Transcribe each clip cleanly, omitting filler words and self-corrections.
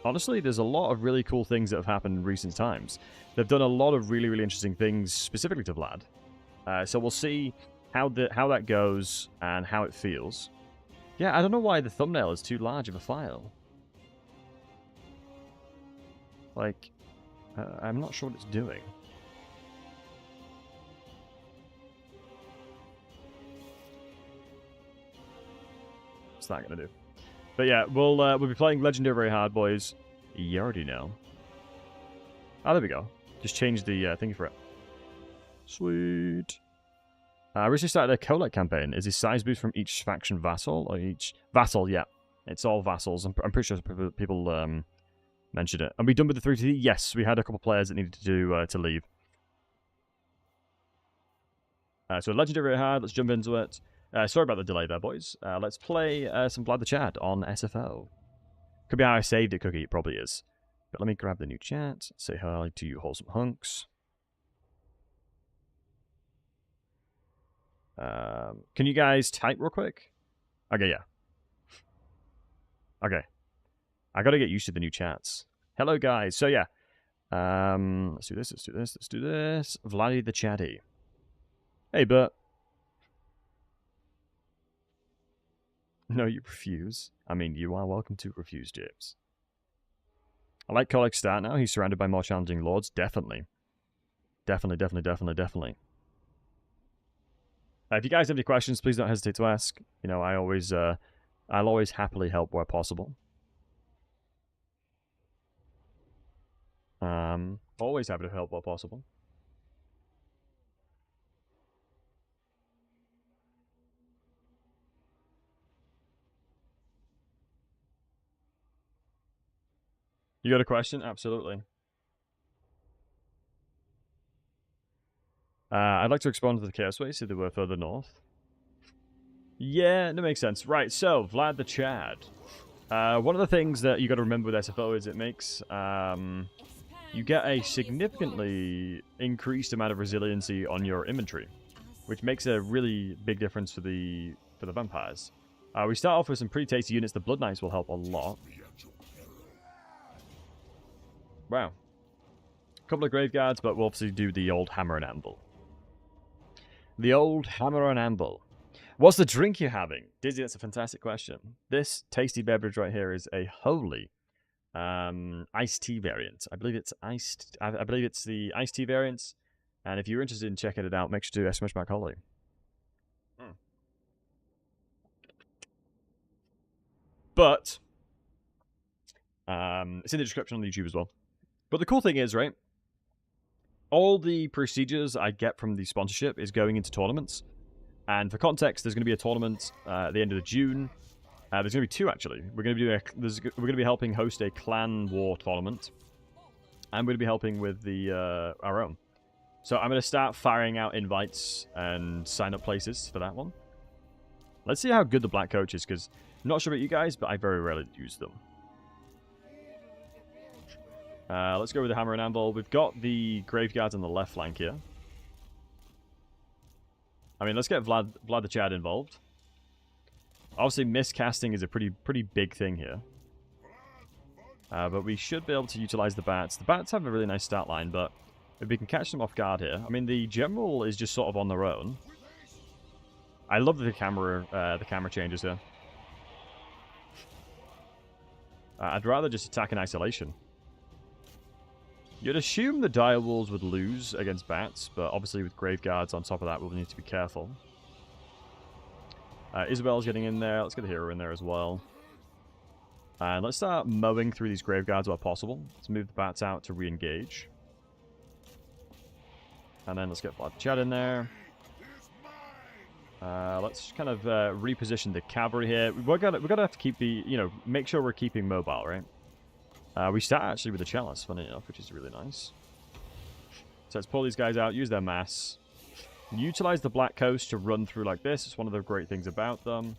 honestly, there's a lot of really cool things that have happened in recent times. They've done a lot of really, really interesting things specifically to Vlad. So we'll see how that goes and how it feels. Yeah, I don't know why the thumbnail is too large of a file. Like, I'm not sure what it's doing. What's that gonna do? But yeah, we'll be playing Legendary very hard, boys. You already know. Oh, there we go. Just change the thingy for it. Sweet. I recently started a collect campaign. Is this size boost from each faction vassal or each vassal? Yeah, it's all vassals. I'm pretty sure people mentioned it. Are we done with the 3-2? Yes, we had a couple players that needed to leave. So Legendary very hard. Let's jump into it. Sorry about the delay there, boys. Let's play some Vlad the Chad on SFO. Could be how I saved it, Cookie. It probably is. But let me grab the new chat. Say hi to you wholesome hunks. Can you guys type real quick? Okay, yeah. Okay. I gotta get used to the new chats. Hello, guys. So, yeah. Let's do this, let's do this, let's do this. Vladdy the Chatty. Hey, Bert. No, you refuse. I mean, you are welcome to refuse, James. I like Kolek's start now. He's surrounded by more challenging lords. Definitely. Definitely, definitely, definitely, definitely. If you guys have any questions, please don't hesitate to ask. You know, I'll always happily help where possible. Always happy to help where possible. You got a question? Absolutely. I'd like to expand to the Chaos Way, so they were further north. Yeah, that makes sense. Right, so, Vlad the Chad. One of the things that you got to remember with SFO is it makes, you get a significantly increased amount of resiliency on your inventory, which makes a really big difference for the vampires. We start off with some pretty tasty units. The Blood Knights will help a lot. Wow. A couple of Grave Guards, but we'll obviously do the old Hammer and Anvil. The old Hammer and Anvil. What's the drink you're having? Dizzy, that's a fantastic question. This tasty beverage right here is a holy iced tea variant. I believe it's iced. I believe it's the iced tea variants. And if you're interested in checking it out, make sure to / holy. But it's in the description on YouTube as well. But the cool thing is, right? All the procedures I get from the sponsorship is going into tournaments. And for context, there's going to be a tournament at the end of June. There's going to be two, actually. We're going to be helping host a clan war tournament. I'm going to be helping with our own. So I'm going to start firing out invites and sign up places for that one. Let's see how good the black coach is, because I'm not sure about you guys, but I very rarely use them. Let's go with the Hammer and Anvil. We've got the Grave Guards on the left flank here. I mean, let's get Vlad the Chad involved. Obviously, miscasting is a pretty big thing here. But we should be able to utilize the bats. The bats have a really nice start line, but if we can catch them off guard here. I mean, the general is just sort of on their own. I love the camera changes here. I'd rather just attack in isolation. You'd assume the dire wolves would lose against bats, but obviously with grave guards on top of that, we'll need to be careful. Isabel's getting in there. Let's get the hero in there as well. And let's start mowing through these grave guards where possible. Let's move the bats out to re-engage. And then let's get Vlad the Chad in there. Let's kind of reposition the cavalry here. We're gonna have to keep the, make sure we're keeping mobile, right? We start actually with the chalice, funny enough, which is really nice. So let's pull these guys out, use their mass. Utilize the Black Coast to run through like this. It's one of the great things about them.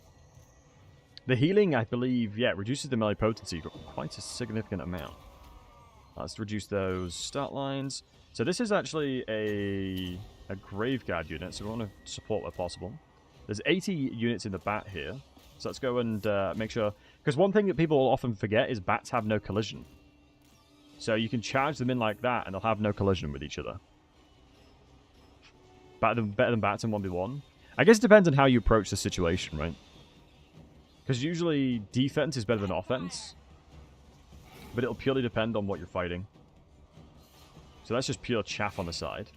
The healing, I believe, yeah, reduces the melee potency quite a significant amount. Let's reduce those start lines. So this is actually a Grave Guard unit, so we want to support where possible. There's 80 units in the bat here. So let's go and make sure... Because one thing that people often forget is bats have no collision. So you can charge them in like that, and they'll have no collision with each other. Better than bats in 1v1. I guess it depends on how you approach the situation, right? Because usually defense is better than offense. But it'll purely depend on what you're fighting. So that's just pure chaff on the side.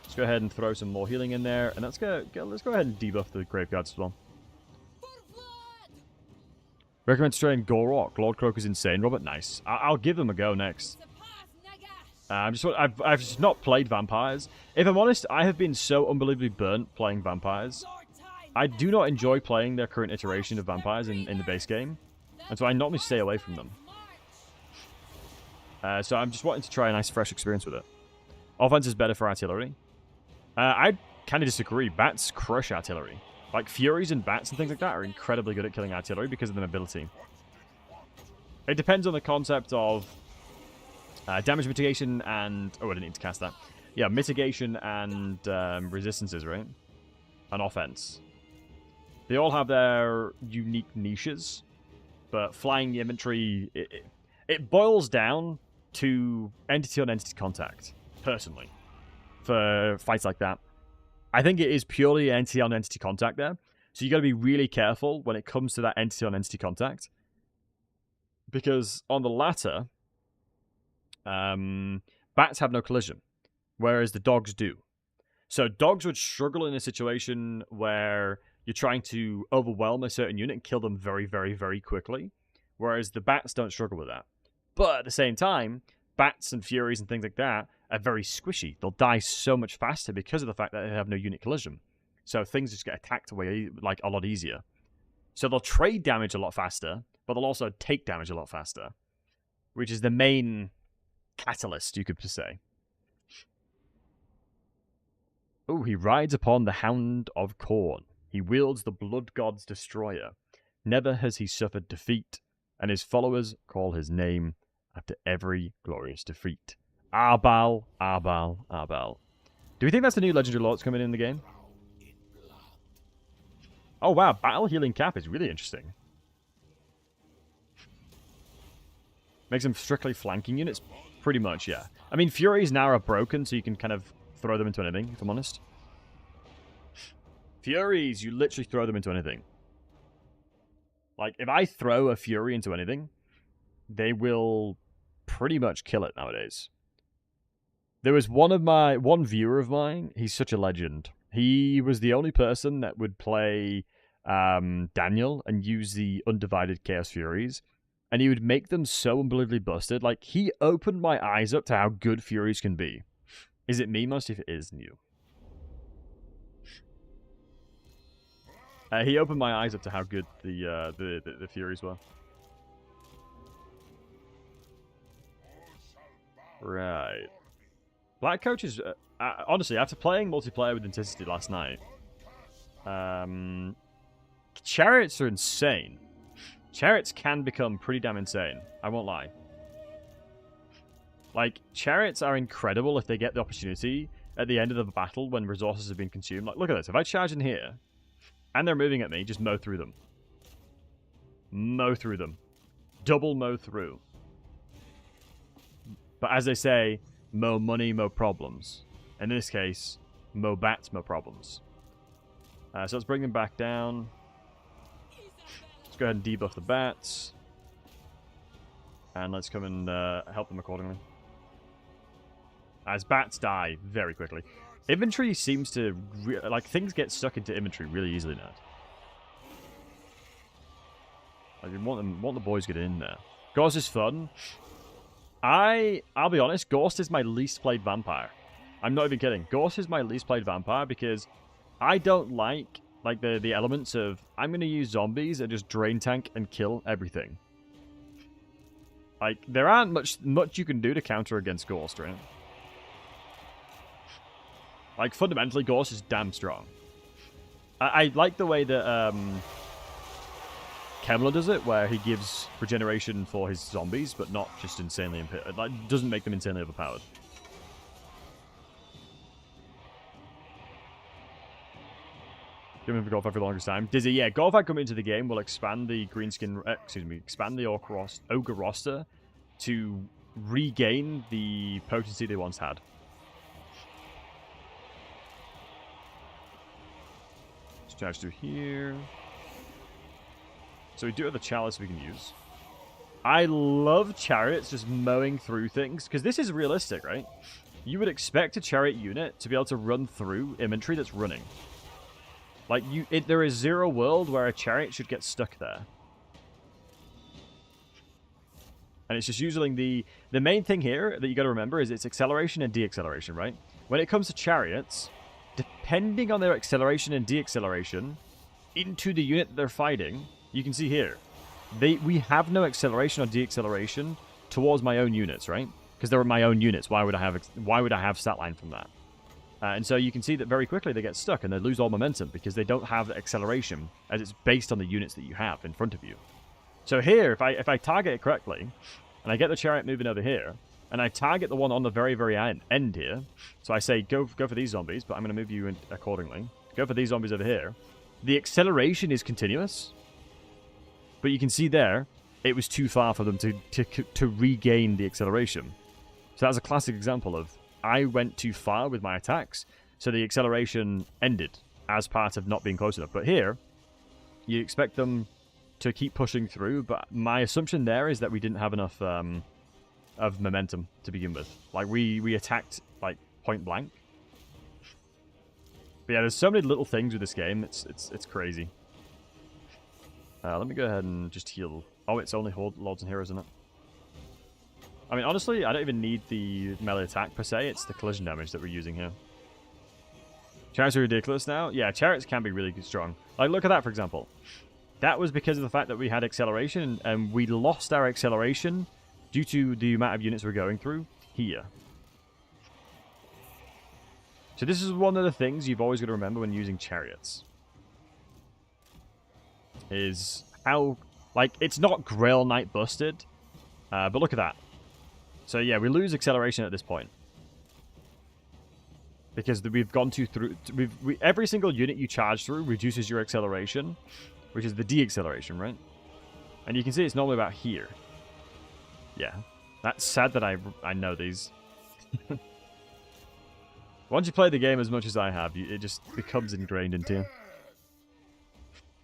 Let's go ahead and throw some more healing in there. And let's go ahead and debuff the graveyards as well. Recommend trying Gorok. Lord Croak is insane, Robert. Nice. I'll give them a go next. I've just not played vampires. If I'm honest, I have been so unbelievably burnt playing vampires. I do not enjoy playing their current iteration of vampires in the base game. And so I normally stay away from them. So I'm just wanting to try a nice fresh experience with it. Offense is better for artillery. I kind of disagree. Bats crush artillery. Like Furies and Bats and things like that are incredibly good at killing artillery because of their mobility. It depends on the concept of damage mitigation and... Oh, I didn't need to cast that. Yeah, mitigation and resistances, right? And offense. They all have their unique niches. But flying the infantry... It boils down to entity-on-entity contact, personally, for fights like that. I think it is purely entity-on-entity contact there, so you got to be really careful when it comes to that entity-on-entity contact, because on the latter, bats have no collision, whereas the dogs do. So dogs would struggle in a situation where you're trying to overwhelm a certain unit and kill them very, very, very quickly, whereas the bats don't struggle with that. But at the same time, bats and furies and things like that are very squishy. They'll die so much faster because of the fact that they have no unit collision. So things just get attacked away like a lot easier. So they'll trade damage a lot faster, but they'll also take damage a lot faster, which is the main catalyst, you could say. Oh, he rides upon the Hound of Corn. He wields the Blood God's Destroyer. Never has he suffered defeat, and his followers call his name after every glorious defeat. Arbal, Arbal, Arbal. Do we think that's the new legendary lord that's coming in the game? Oh wow, battle healing cap is really interesting. Makes them strictly flanking units? Pretty much, yeah. I mean, Furies now are broken, so you can kind of throw them into anything, if I'm honest. Furies, you literally throw them into anything. Like, if I throw a Fury into anything, they will pretty much kill it nowadays. There was one viewer of mine, he's such a legend. He was the only person that would play Daniel and use the Undivided Chaos Furies, and he would make them so unbelievably busted. Like, he opened my eyes up to how good Furies can be. Is it me? Most if it is new. He opened my eyes up to how good the Furies were. Right. Black Coach is... honestly, after playing multiplayer with Intensity last night, Chariots are insane. Chariots can become pretty damn insane. I won't lie. Like, Chariots are incredible if they get the opportunity at the end of the battle when resources have been consumed. Like, look at this. If I charge in here, and they're moving at me, just mow through them. Mow through them. Double mow through. But as they say, mo money, mo problems. In this case, mo bats, mo problems. So let's bring them back down. Let's go ahead and debuff the bats. And let's come and help them accordingly. As bats die very quickly. Infantry seems to... like, things get stuck into infantry really easily now. Like, you want the boys to get in there. Ghost is fun. I'll be honest, Ghost is my least played vampire. I'm not even kidding. Ghost is my least played vampire because I don't like the elements of I'm going to use zombies and just drain tank and kill everything. Like, there aren't much you can do to counter against Ghost, right? Like, fundamentally, Ghost is damn strong. I like the way that Kemler does it, where he gives regeneration for his zombies, but not just insanely... like, doesn't make them insanely overpowered. Give him for Goldfight for the longest time. Dizzy, yeah, Goldfight coming into the game will expand the Greenskin... expand the Ogre roster to regain the potency they once had. Let's charge through here. So we do have the chalice we can use. I love chariots just mowing through things, because this is realistic, right? You would expect a chariot unit to be able to run through inventory that's running. Like, there is zero world where a chariot should get stuck there. And it's just using the main thing here that you got to remember is it's acceleration and deacceleration, right? When it comes to chariots, depending on their acceleration and deacceleration into the unit that they're fighting, you can see here, we have no acceleration or deacceleration towards my own units, right? Because they're my own units. Why would I have stat line from that? And so you can see that very quickly they get stuck and they lose all momentum because they don't have the acceleration as it's based on the units that you have in front of you. So here, if I target it correctly, and I get the chariot moving over here, and I target the one on the very, very end here, so I say, go for these zombies, but I'm going to move you in accordingly. Go for these zombies over here. The acceleration is continuous, but you can see there, it was too far for them to regain the acceleration. So that's a classic example of, I went too far with my attacks, so the acceleration ended as part of not being close enough. But here, you expect them to keep pushing through, but my assumption there is that we didn't have enough of momentum to begin with. Like, we attacked, like, point blank. But yeah, there's so many little things with this game, it's crazy. Let me go ahead and just heal. Oh, it's only Lords and Heroes, isn't it? I mean, honestly, I don't even need the melee attack per se, it's the collision damage that we're using here. Chariots are ridiculous now? Yeah, chariots can be really strong. Like, look at that, for example. That was because of the fact that we had acceleration, and we lost our acceleration due to the amount of units we're going through here. So this is one of the things you've always got to remember when using chariots. Is how, like, it's not Grail Knight busted, but look at that. So yeah, we lose acceleration at this point. Because we've gone through... every single unit you charge through reduces your acceleration, which is the deacceleration, right? And you can see it's normally about here. Yeah. That's sad that I know these. Once you play the game as much as I have, it just becomes ingrained into you.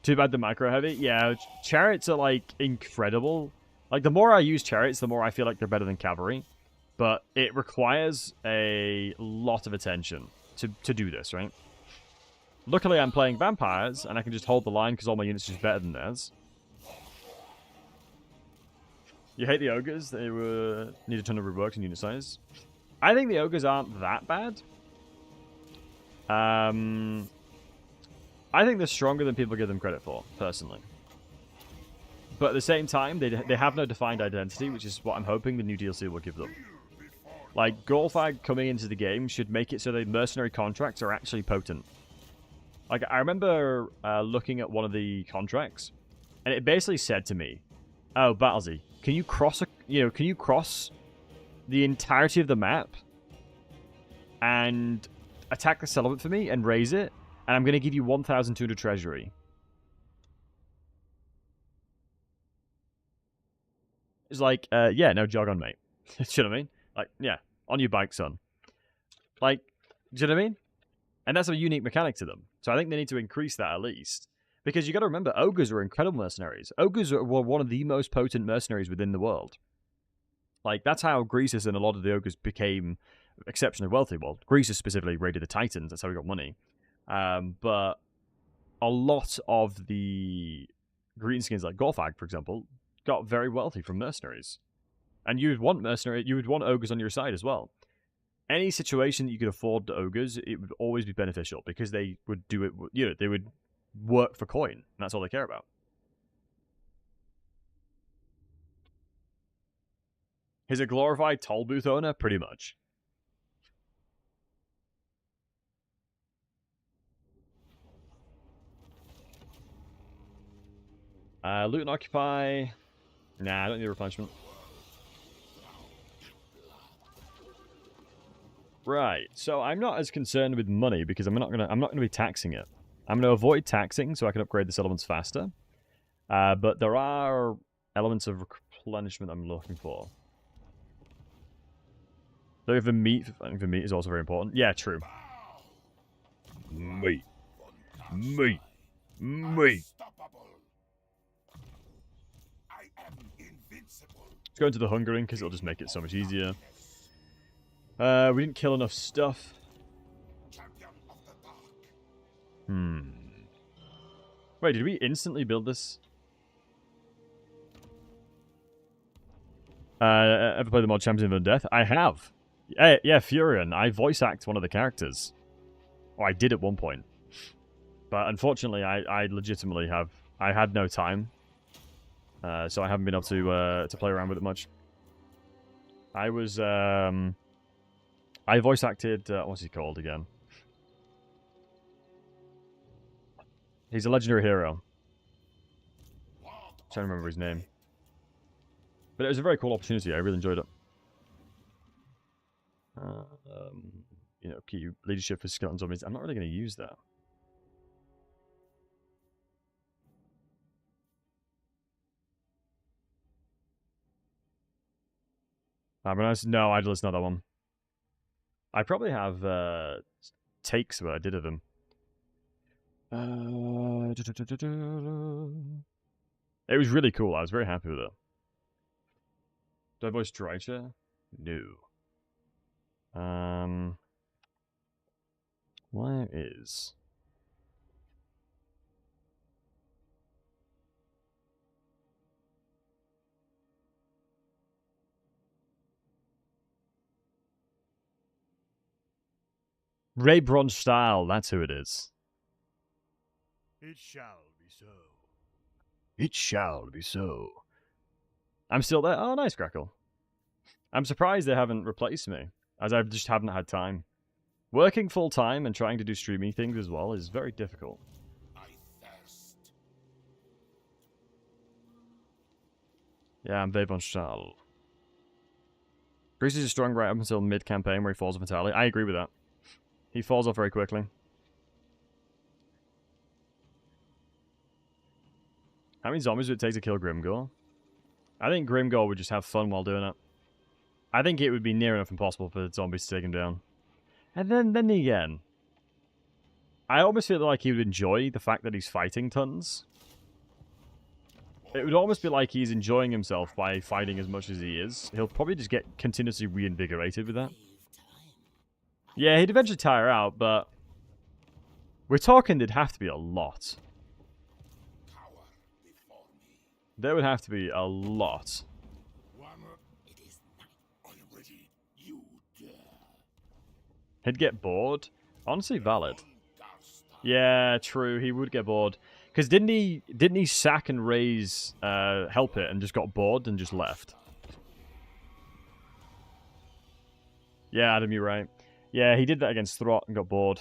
Too bad the micro heavy. Yeah, chariots are, like, incredible. Like, the more I use chariots, the more I feel like they're better than cavalry. But it requires a lot of attention to do this, right? Luckily, I'm playing vampires, and I can just hold the line because all my units are just better than theirs. You hate the ogres? They need a ton of rework in unit size. I think the ogres aren't that bad. I think they're stronger than people give them credit for, personally. But at the same time, they have no defined identity, which is what I'm hoping the new DLC will give them. Like, Golfag coming into the game should make it so that mercenary contracts are actually potent. Like, I remember looking at one of the contracts, and it basically said to me, "Oh, Battlesey, can you cross the entirety of the map and attack the settlement for me and raise it, and I'm going to give you 1,200 treasury." It's like, yeah, no, jog on, mate. Do you know what I mean? Like, yeah, on your bike, son. Like, do you know what I mean? And that's a unique mechanic to them. So I think they need to increase that at least. Because you got to remember, ogres are incredible mercenaries. Ogres were one of the most potent mercenaries within the world. Like, that's how Greasus and a lot of the ogres became exceptionally wealthy. Well, Greasus specifically raided the Titans. That's how he got money. But a lot of the greenskins, like Golfag, for example, got very wealthy from mercenaries. And you would want ogres on your side as well. Any situation that you could afford to ogres, it would always be beneficial because they would do it, they would work for coin, and that's all they care about. He's a glorified toll booth owner, pretty much. Loot and occupy. Nah, I don't need a replenishment. Right, so I'm not as concerned with money because I'm not gonna be taxing it. I'm gonna avoid taxing so I can upgrade the settlements faster. But there are elements of replenishment I'm looking for. Though the meat, I think the meat is also very important. Yeah, true. Meat. Meat. Meat. Let's go into the hungering because it'll just make it so much easier. We didn't kill enough stuff. Wait, did we instantly build this? Ever played the mod Champions of Death? I have. Yeah, Furion. I voice act one of the characters. Or I did at one point. But unfortunately, I legitimately have... I had no time. So I haven't been able to play around with it much. I was... I voice acted... what's he called again? He's a legendary hero. I'm trying to remember his name. But it was a very cool opportunity. I really enjoyed it. You know, key leadership for skeleton zombies. I'm not really going to use that. No, Idol's not that one. I probably have takes what I did of them. It was really cool. I was very happy with it. Do I voice Drycha? No. Where is... Ray Bronze Style, that's who it is. It shall be so. It shall be so. I'm still there. Oh, nice, Crackle. I'm surprised they haven't replaced me, as I just haven't had time. Working full-time and trying to do streaming things as well is very difficult. I thirst. Yeah, I'm Vabon Stahl. Greasy is strong right up until mid-campaign where he falls off entirely. I agree with that. He falls off very quickly. How many zombies would it take to kill Grimgore? I think Grimgore would just have fun while doing it. I think it would be near enough impossible for the zombies to take him down. And then again, I almost feel like he would enjoy the fact that he's fighting tons. It would almost be like he's enjoying himself by fighting as much as he is. He'll probably just get continuously reinvigorated with that. Yeah, he'd eventually tire out, but we're talking there'd have to be a lot. There would have to be a lot. It is already you dare. He'd get bored. Honestly, valid. Yeah, true. He would get bored. Because didn't he sack and raise help it and just got bored and just left? Yeah, Adam, you're right. Yeah, he did that against Throt and got bored.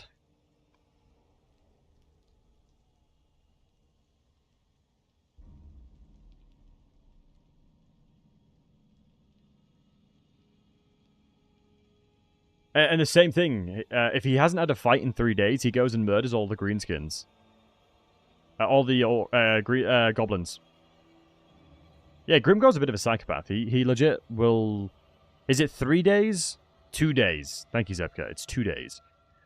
And the same thing, if he hasn't had a fight in 3 days, he goes and murders all the greenskins. All the goblins. Yeah, Grimgore's a bit of a psychopath. He legit will... Is it 3 days? 2 days. Thank you, Zepka. It's 2 days.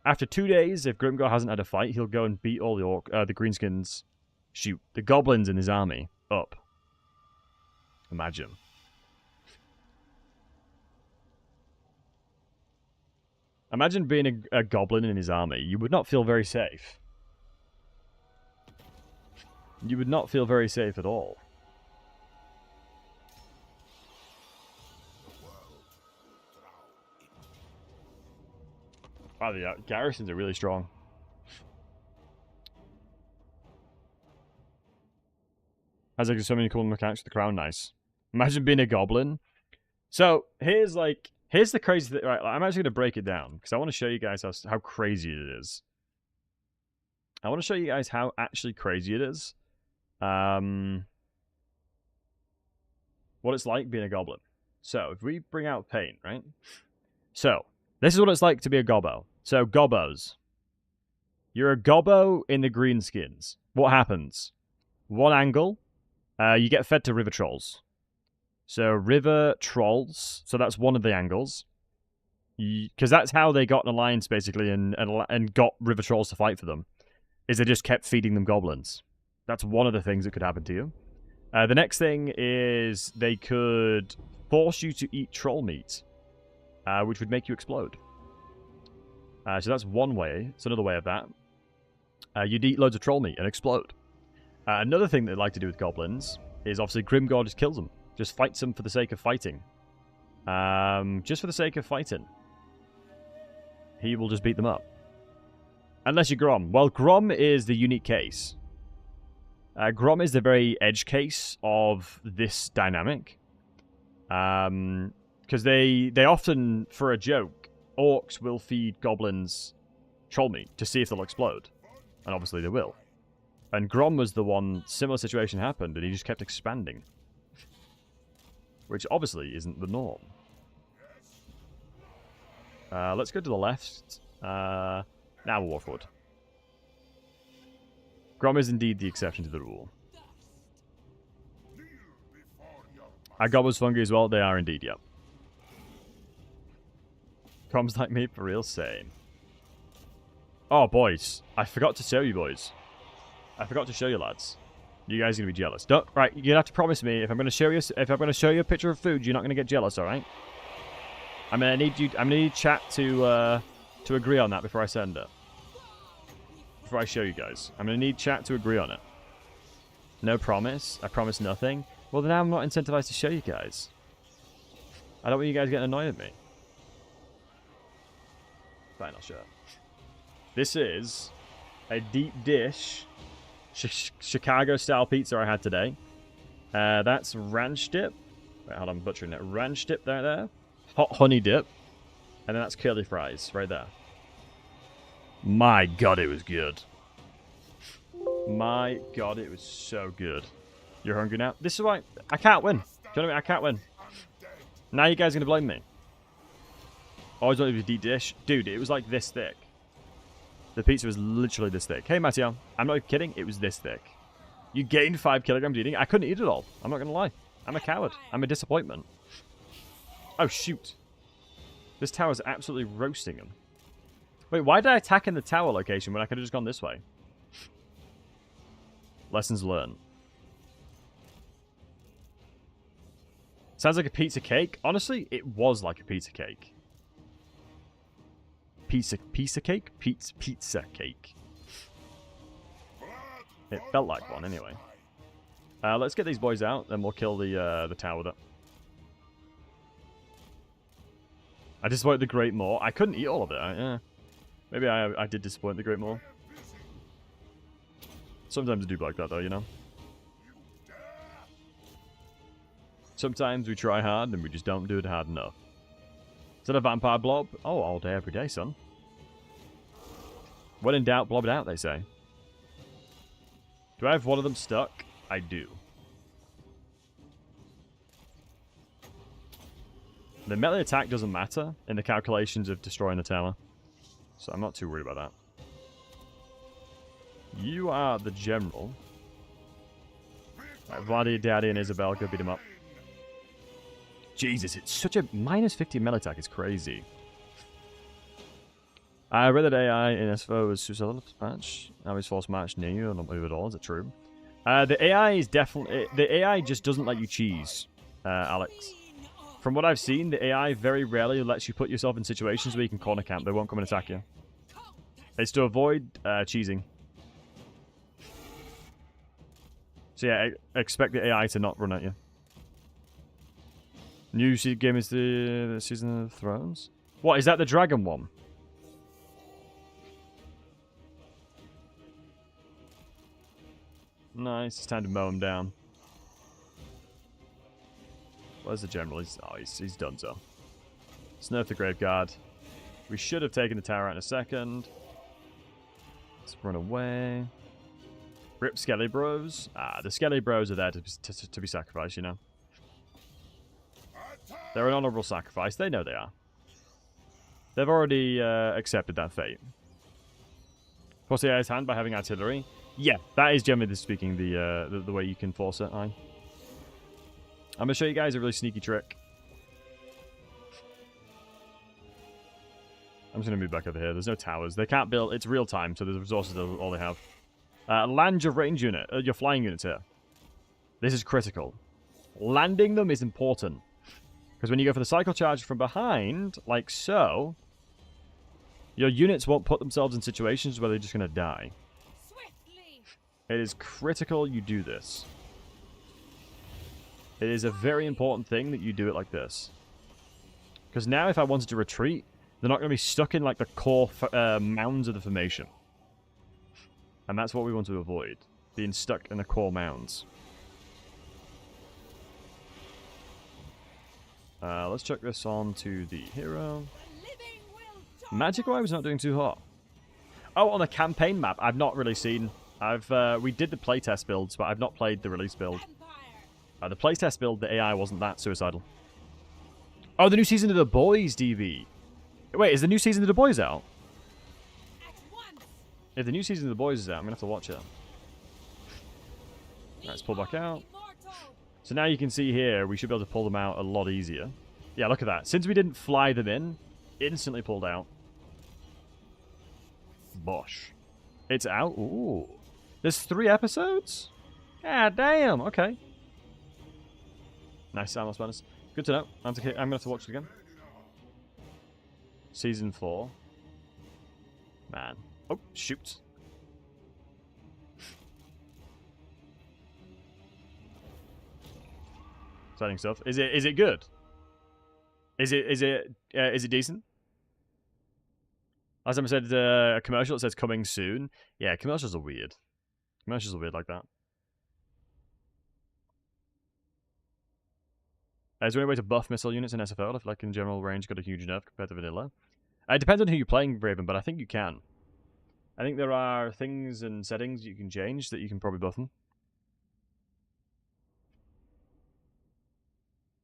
After 2 days, if Grimgore hasn't had a fight, he'll go and beat all the greenskins... Shoot, the goblins in his army up. Imagine. Imagine being a goblin in his army. You would not feel very safe. You would not feel very safe at all. Wow, the garrisons are really strong. Has like so many cool mechanics with the crown. Nice. Imagine being a goblin. So here's the crazy thing. Right, I'm actually going to break it down because I want to show you guys how crazy it is. I want to show you guys how actually crazy it is. What it's like being a goblin. So if we bring out paint, right? So this is what it's like to be a gobbo. So gobbos. You're a gobbo in the greenskins. What happens? One angle, you get fed to river trolls. So river trolls. So that's one of the angles. Because that's how they got an alliance, basically, and got river trolls to fight for them, is they just kept feeding them goblins. That's one of the things that could happen to you. The next thing is they could force you to eat troll meat, which would make you explode. So that's one way. It's another way of that. You'd eat loads of troll meat and explode. Another thing they like to do with goblins is obviously Grimgor just kills them. Just fights them for the sake of fighting. Just for the sake of fighting. He will just beat them up. Unless you're Grom. Well, Grom is the unique case. Grom is the very edge case of this dynamic. Because they often, for a joke, orcs will feed goblins troll meat to see if they'll explode. And obviously they will. And Grom was the one, similar situation happened, and he just kept expanding. Which obviously isn't the norm. Let's go to the left. Now we'll walk forward. Grom is indeed the exception to the rule. Are goblins fungi as well? They are indeed, yep. Grom's like me, for real, same. Oh, boys. I forgot to show you, boys. I forgot to show you, lads. You guys are gonna be jealous. Don't, right, you're gonna have to promise me if I'm gonna show you a picture of food, you're not gonna get jealous, alright? I'm gonna need chat to agree on that before I send it. Before I show you guys. I'm gonna need chat to agree on it. No promise. I promise nothing. Well, then I'm not incentivized to show you guys. I don't want you guys getting annoyed at me. Fine, I'll show it. This is a deep dish Chicago-style pizza I had today. That's ranch dip. Wait, hold on, I'm butchering it. Ranch dip there. Hot honey dip. And then that's curly fries right there. My god, it was good. My god, it was so good. You're hungry now? This is why I can't win. Do you know what I mean? I can't win. Now you guys are going to blame me. Always wanted to be a deep dish. Dude, it was like this thick. The pizza was literally this thick. Hey, Matteo. I'm not even kidding. It was this thick. You gained 5 kilograms eating. I couldn't eat it all. I'm not going to lie. I'm a coward. I'm a disappointment. Oh, shoot. This tower's absolutely roasting him. Wait, why did I attack in the tower location when I could have just gone this way? Lessons learned. Sounds like a pizza cake. Honestly, it was like a pizza cake. Pizza cake? Pizza cake. It felt like one, anyway. Let's get these boys out, then we'll kill the tower with it. I disappointed the Great Maw. I couldn't eat all of it. Yeah. Maybe I did disappoint the Great Maw. Sometimes I do like that, though, you know? Sometimes we try hard and we just don't do it hard enough. Is that a vampire blob? Oh, all day, every day, son. When in doubt, blob it out, they say. Do I have one of them stuck? I do. The melee attack doesn't matter in the calculations of destroying the tower. So I'm not too worried about that. You are the general. Right, Vladdy, Daddy, and Isabel, go beat him up. Jesus, it's such a minus 50 melee attack. It's crazy. I read that AI in SFO was suicidal match. Now he's force match near you. I don't believe it at all. Is it true? The AI is definitely... The AI just doesn't let you cheese, Alex. From what I've seen, the AI very rarely lets you put yourself in situations where you can corner camp. They won't come and attack you. It's to avoid cheesing. So yeah, expect the AI to not run at you. New game is the Season of the Thrones? What, is that the dragon one? Nice, it's time to mow him down. Where's the general? He's done so. Snurf the Graveguard. We should have taken the tower out in a second. Let's run away. Rip Skelly Bros. The Skelly Bros are there to be sacrificed, you know. They're an honorable sacrifice. They know they are. They've already accepted that fate. Force the AI's hand by having artillery. Yeah, that is generally speaking the way you can force it. I'm going to show you guys a really sneaky trick. I'm just going to move back over here. There's no towers. They can't build. It's real time, so the resources are all they have. Land your range unit. Your flying units here. This is critical. Landing them is important. Because when you go for the cycle charge from behind, like so, your units won't put themselves in situations where they're just going to die. Swiftly. It is critical you do this. It is a very important thing that you do it like this. Because now if I wanted to retreat, they're not going to be stuck in like the core mounds of the formation. And that's what we want to avoid. Being stuck in the core mounds. Let's chuck this on to the hero. Magic-wise, not doing too hot. Oh, on the campaign map, I've not really seen. We did the playtest builds, but I've not played the release build. The playtest build, the AI wasn't that suicidal. Oh, the new season of The Boys, DV. Wait, is the new season of The Boys out? If the new season of The Boys is out, I'm going to have to watch it. Let's pull back out. So now you can see here, we should be able to pull them out a lot easier. Yeah, look at that. Since we didn't fly them in, instantly pulled out. Bosh. It's out? Ooh. There's 3 episodes? Ah, damn. Okay. Nice sound bonus. Good to know. I'm going to have to watch it again. Season 4. Man. Oh, shoot. Exciting stuff. Is it good? Is it decent? Last time I said a commercial, it says coming soon. Yeah, commercials are weird. Commercials are weird like that. Is there any way to buff missile units in SFO if, like, in general range, got a huge nerf compared to vanilla? It depends on who you're playing, Raven, but I think you can. I think there are things and settings you can change that you can probably buff them.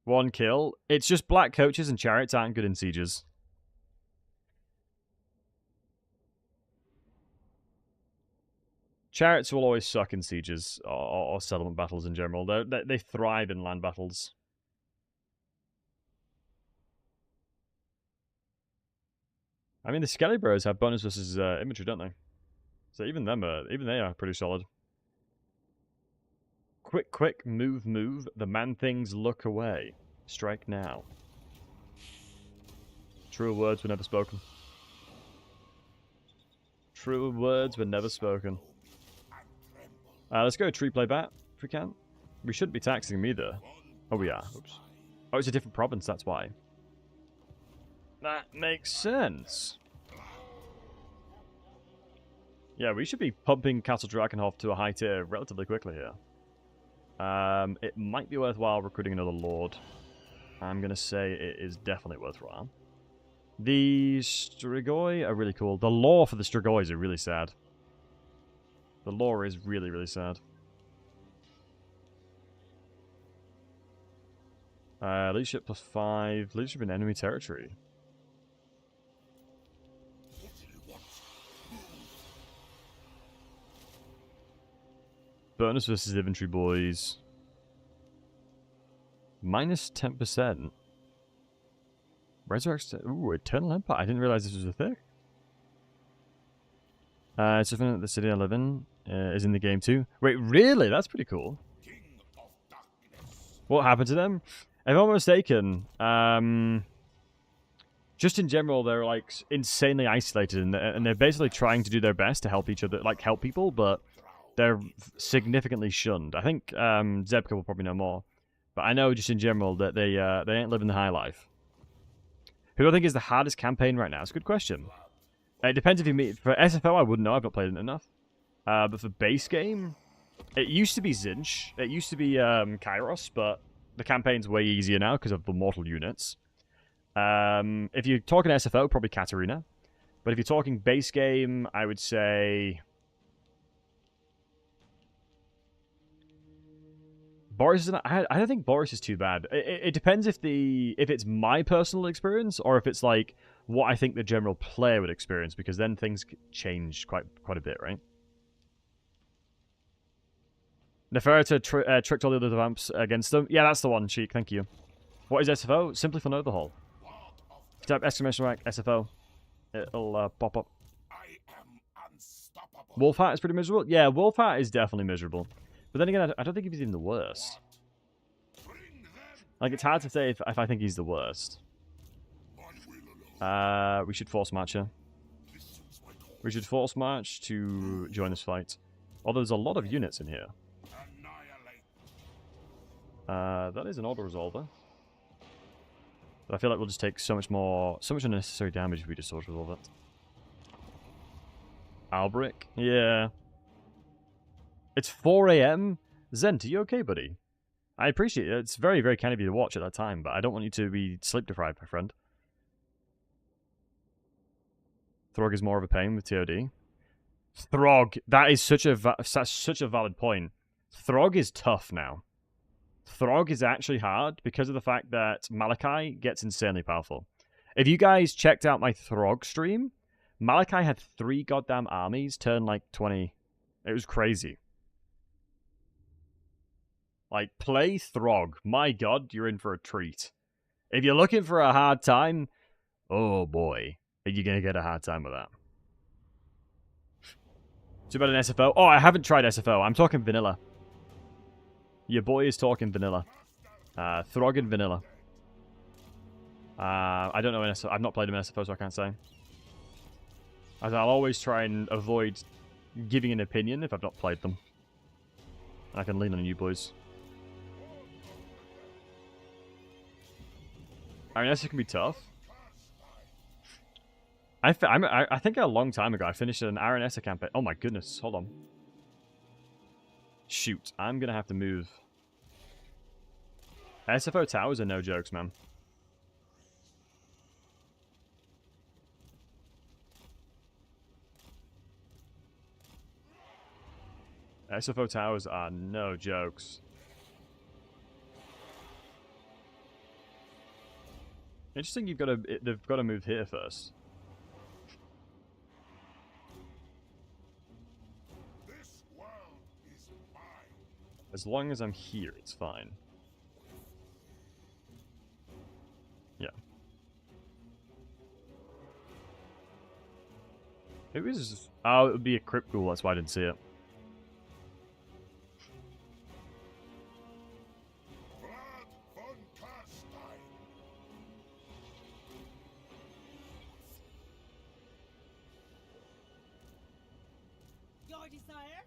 1 kill. It's just black coaches and chariots aren't good in sieges. Chariots will always suck in sieges or settlement battles in general. They thrive in land battles. I mean, the Skelly Bros have bonus versus infantry, don't they? So even they are pretty solid. Quick, move. The man-things look away. Strike now. Truer words were never spoken. Truer words were never spoken. Let's go tree play bat, if we can. We shouldn't be taxing them either. Oh, we are. Oops. Oh, it's a different province, that's why. That makes sense. Yeah, we should be pumping Castle Drakenhof to a high tier relatively quickly here. It might be worthwhile recruiting another lord. I'm going to say it is definitely worthwhile. The Strigoi are really cool. The lore for the Strigois are really sad. The lore is really, really sad. Leadership +5. Leadership in enemy territory. Bonus versus infantry boys. Minus 10%. Resurrect. Ooh, Eternal Empire. I didn't realize this was a thing. It's something that the city I live in is in the game too. Wait, really? That's pretty cool. What happened to them? If I'm not mistaken, just in general, they're like insanely isolated, and they're basically trying to do their best to help each other, like help people, but they're significantly shunned. I think Zebka will probably know more, but I know just in general that they ain't living the high life. Who do I think is the hardest campaign right now? It's a good question. It depends if you meet... For SFO, I wouldn't know. I've not played it enough. But for base game, it used to be Zinch. It used to be Kairos, but the campaign's way easier now because of the mortal units. If you're talking SFO, probably Katarina. But if you're talking base game, I would say... Boris is I don't think Boris is too bad. It depends if it's my personal experience or if it's like what I think the general player would experience, because then things change quite a bit, right? Neferta tricked all the other vamps against them. Yeah, that's the one, Cheek. Thank you. What is SFO? Simply for Overhaul. Type exclamation mark SFO. it'll pop up. I am unstoppable. Wolfhat is pretty miserable. Yeah, Wolfhat is definitely miserable. But then again, I don't think he's even the worst. Bring them. Like, it's hard to say if I think he's the worst. My will alone. We should force match her. Listens my call. We should force match to join this fight. Although there's a lot of units in here. Annihilate. That is an auto resolver. But I feel like we'll just take so much unnecessary damage if we just auto resolve it. Albrick? Yeah. It's 4 AM? Zent, are you okay, buddy? I appreciate it. It's very, very kind of you to watch at that time, but I don't want you to be sleep deprived, my friend. Throg is more of a pain with TOD. Throg, that is such a valid point. Throg is tough now. Throg is actually hard because of the fact that Malachi gets insanely powerful. If you guys checked out my Throg stream, Malachi had 3 goddamn armies turn like 20. It was crazy. Like, play Throg. My god, you're in for a treat. If you're looking for a hard time, oh boy, are you going to get a hard time with that. Too bad an SFO. Oh, I haven't tried SFO. I'm talking vanilla. Your boy is talking vanilla. Throg and vanilla. I don't know an SFO. I've not played an SFO, so I can't say. As I'll always try and avoid giving an opinion if I've not played them. I can lean on you boys. I mean, SFO can be tough. I think a long time ago I finished an Aranessa campaign. Oh my goodness, hold on. Shoot, I'm gonna have to move. SFO towers are no jokes, man. SFO towers are no jokes. Interesting, they've got to move here first. This world is mine. As long as I'm here, it's fine. Yeah. It was... Oh, it would be a crypt ghoul, that's why I didn't see it. Vlad von Karstein. Your desire?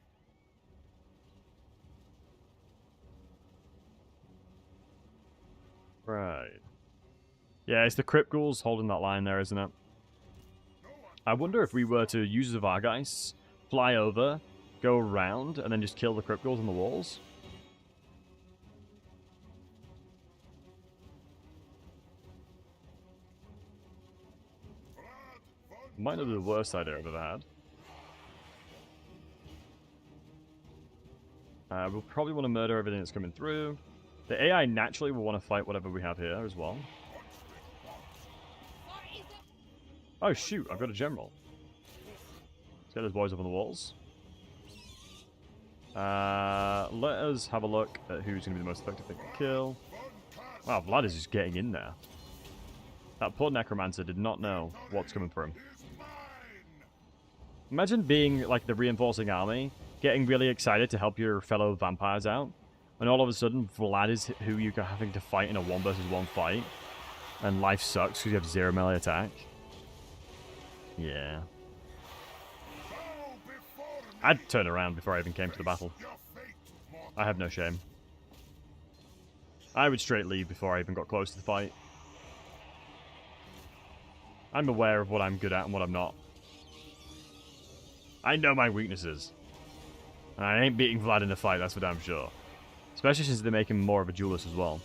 Right. Yeah, it's the crypt ghouls holding that line there, isn't it? I wonder if we were to use the Vargeist, fly over, go around, and then just kill the crypt ghouls on the walls. Might not be the worst idea I've ever had. We'll probably want to murder everything that's coming through. The AI naturally will want to fight whatever we have here as well. Oh shoot, I've got a general. Let's get those boys up on the walls. Let us have a look at who's going to be the most effective thing to kill. Wow, Vlad is just getting in there. That poor necromancer did not know what's coming for him. Imagine being like the reinforcing army, getting really excited to help your fellow vampires out, and all of a sudden Vlad is who you're having to fight in a 1-versus-1 fight, and life sucks because you have 0 melee attack. Yeah. I'd turn around before I even came to the battle. I have no shame. I would straight leave before I even got close to the fight. I'm aware of what I'm good at and what I'm not. I know my weaknesses. And I ain't beating Vlad in a fight, that's for damn sure. Especially since they make him more of a duelist as well.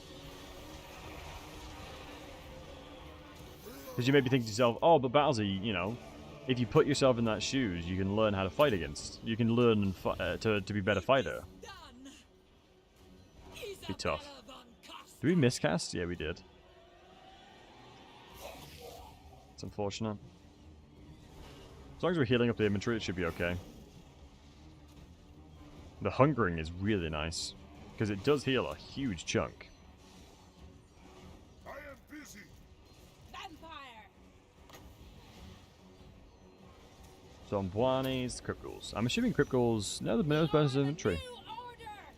Because you may be thinking to yourself, oh, but Battlesey, you know, if you put yourself in that shoes, you can learn how to fight against. You can learn to be a better fighter. Be tough. Did we miscast? Yeah, we did. It's unfortunate. As long as we're healing up the inventory, it should be okay. The hungering is really nice, because it does heal a huge chunk. I am busy. Vampire! So on Vladdy's, Crypt Ghouls. I'm assuming Crypt Ghouls. No, the most bonus A inventory. new order.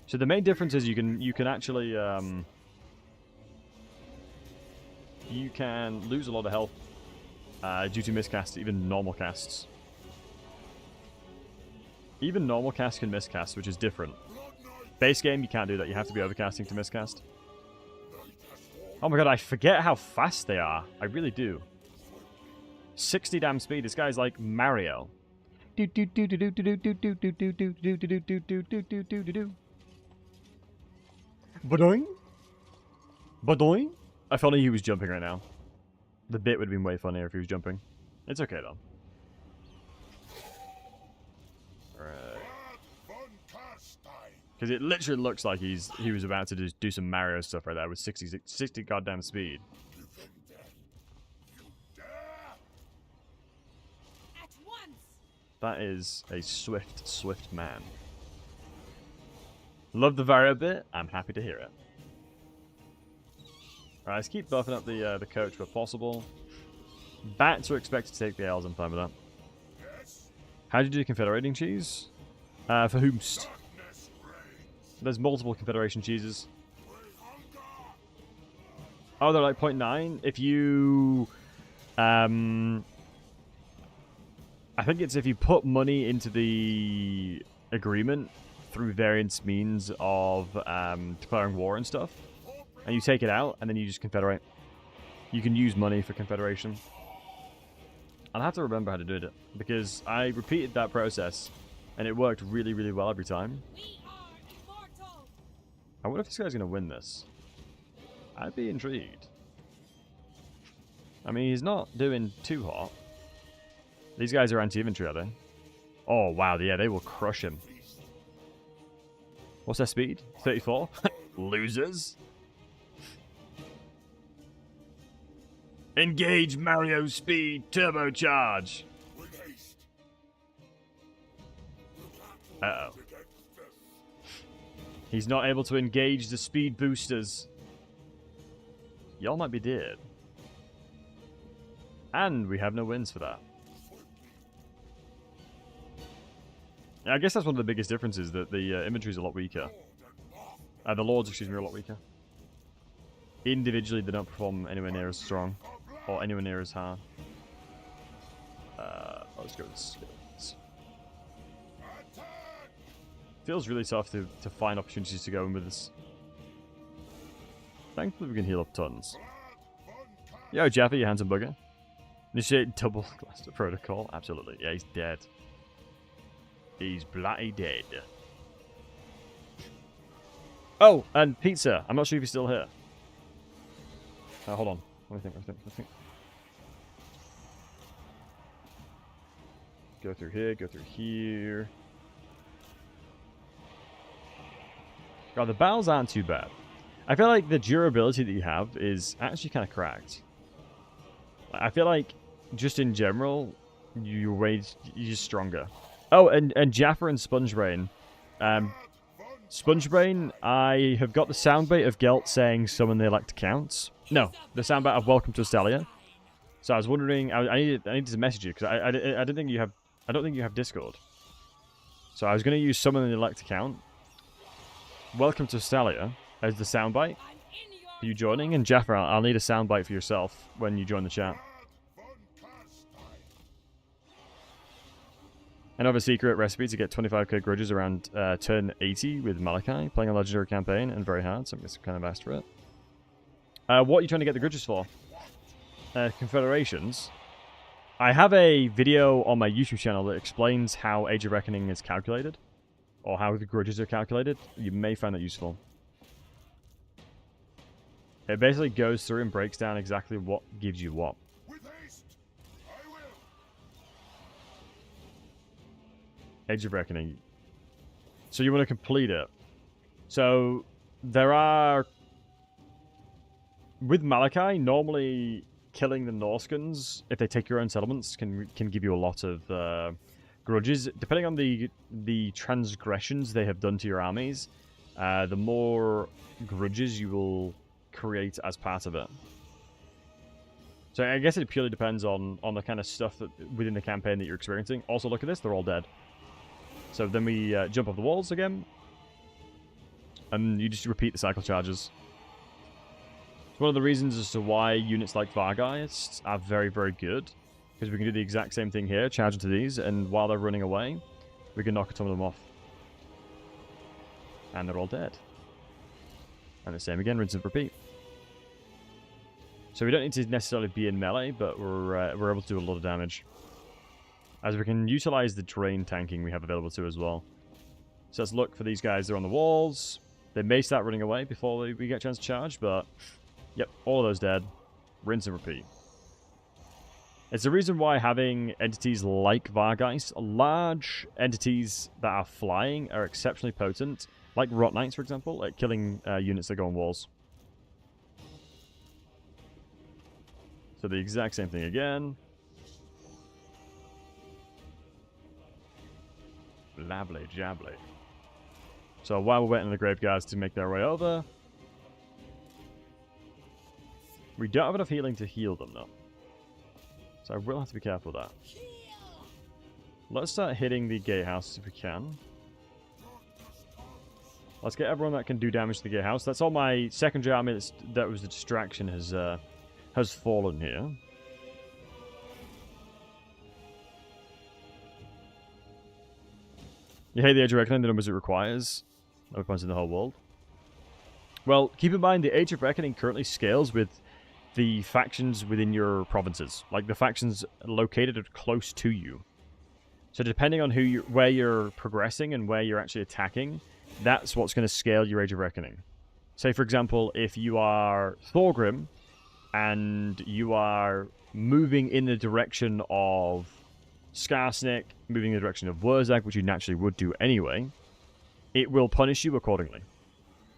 So the main difference is you can actually you can lose a lot of health due to miscasts, even normal casts. Even normal casts can miscast, which is different. Base game, you can't do that. You have to be overcasting to miscast. Oh my god, I forget how fast they are. I really do. 60 damn speed. This guy's like Mario. Badoing? Badoing? If only he was jumping right now. The bit would have been way funnier if he was jumping. It's okay though. Because it literally looks like he was about to just do some Mario stuff right there with 60 goddamn speed. At once. That is a swift man. Love the Vario bit. I'm happy to hear it. Alright, let's keep buffing up the coach where possible. Bats are expected to take the L's. I'm fine with that. How do you do Confederating cheese? For whomst? There's multiple Confederation cheeses. Oh, they're like 0.9. If you... I think it's if you put money into the agreement through various means of declaring war and stuff, and you take it out, and then you just confederate. You can use money for Confederation. I'll have to remember how to do it, because I repeated that process, and it worked really, really well every time. We are immortal. I wonder if this guy's going to win this. I'd be intrigued. I mean, he's not doing too hot. These guys are anti-infantry, are they? Oh, wow, yeah, they will crush him. What's their speed? 34? Losers. Engage Mario speed turbocharge. Uh-oh. He's not able to engage the speed boosters. Y'all might be dead. And we have no wins for that. I guess that's one of the biggest differences, that the inventory is a lot weaker. The lords, excuse me, are a lot weaker. Individually, they don't perform anywhere near as strong. Or anywhere near as hard. Let's go with this. Feels really tough to find opportunities to go in with this. Thankfully, we can heal up tons. Yo, Jaffa, you handsome bugger. Initiate double cluster protocol. Absolutely. Yeah, he's dead. He's bloody dead. Oh, and pizza. I'm not sure if he's still here. Hold on. Let me think. Go through here, go through here. God, the battles aren't too bad. I feel like the durability that you have is actually kind of cracked. I feel like, just in general, you're just stronger. Oh, and Jaffa and Spongebrain. Spongebrain, I have got the soundbite of Gelt saying summon the elect accounts. No, the soundbite of Welcome to Astalia. So I was wondering, I needed to message you because I don't think you have Discord. So I was going to use summon the elect account. Welcome to Astalia as the soundbite for you joining, and Jaffa, I'll need a soundbite for yourself when you join the chat. Another secret recipe to get 25k grudges around turn 80 with Malachi, playing a legendary campaign and very hard, so I'm just kind of asked for it. What are you trying to get the grudges for? Confederations. I have a video on my YouTube channel that explains how Age of Reckoning is calculated, or how the grudges are calculated. You may find that useful. It basically goes through and breaks down exactly what gives you what. Age of Reckoning. So you want to complete it. So there are... With Malachi, normally killing the Norskins, if they take your own settlements, can give you a lot of grudges. Depending on the transgressions they have done to your armies, the more grudges you will create as part of it. So I guess it purely depends on the kind of stuff that within the campaign that you're experiencing. Also, look at this. They're all dead. So then we jump off the walls again. And you just repeat the cycle charges. It's one of the reasons as to why units like Vargeists are very, very good. Because we can do the exact same thing here, charge into these, and while they're running away, we can knock some of them off. And they're all dead. And the same again, rinse and repeat. So we don't need to necessarily be in melee, but we're able to do a lot of damage. As we can utilize the terrain tanking we have available to as well. So let's look for these guys. They're on the walls. They may start running away before we get a chance to charge, but yep, all of those dead. Rinse and repeat. It's the reason why having entities like Vargeist, large entities that are flying, are exceptionally potent. Like Rot Knights, for example, at killing units that go on walls. So the exact same thing again. Lovely jabbly. So while we're waiting on the grave guards to make their way over, we don't have enough healing to heal them though. So I will have to be careful of that. Let's start hitting the gatehouses if we can. Let's get everyone that can do damage to the gatehouse. That's all my secondary army that was the distraction has fallen here. You hate the Age of Reckoning, the numbers it requires. No weapons in the whole world. Well, keep in mind the Age of Reckoning currently scales with the factions within your provinces. Like the factions located close to you. So depending on where you're progressing and where you're actually attacking, that's what's going to scale your Age of Reckoning. Say, for example, if you are Thorgrim and you are moving in the direction of Skarsnik, moving in the direction of Wurzag, which you naturally would do anyway, it will punish you accordingly.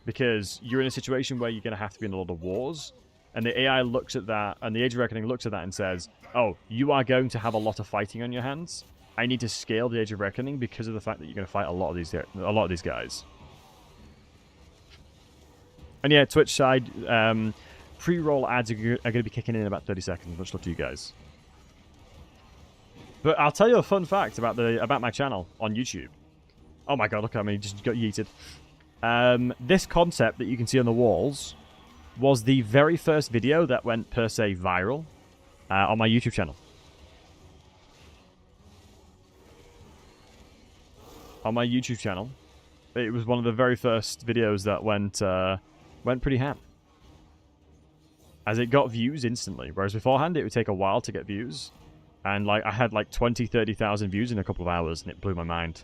Because you're in a situation where you're going to have to be in a lot of wars, and the AI looks at that, and the Age of Reckoning looks at that and says, oh, you are going to have a lot of fighting on your hands. I need to scale the Age of Reckoning because of the fact that you're going to fight a lot of these guys. And yeah, Twitch side, pre-roll ads are going to be kicking in about 30 seconds. Much love to you guys. But I'll tell you a fun fact about my channel on YouTube. Oh my god, look how many just got yeeted. This concept that you can see on the walls was the very first video that went per se viral on my YouTube channel. On my YouTube channel, it was one of the very first videos that went pretty ham. As it got views instantly, whereas beforehand it would take a while to get views. And like I had like 20,000-30,000 views in a couple of hours, and it blew my mind.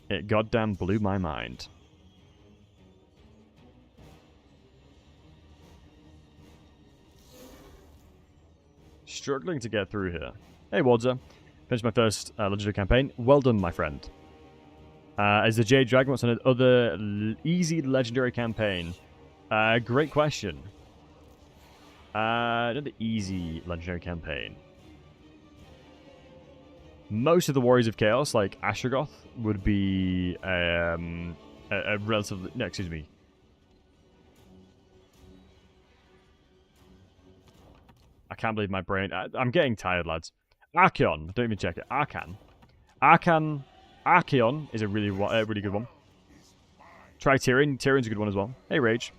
It goddamn blew my mind. Struggling to get through here. Hey, Wadza. Finished my first legendary campaign. Well done, my friend. Is the Jade Dragon what's on another easy legendary campaign? Great question. Another easy legendary campaign. Most of the Warriors of Chaos, like Ashergoth, would be a relatively... No, excuse me. I can't believe my brain... I'm getting tired, lads. Archeon. Don't even check it. Archeon is a really good one. Try Tyrion. Tyrion's a good one as well. Hey, Rage.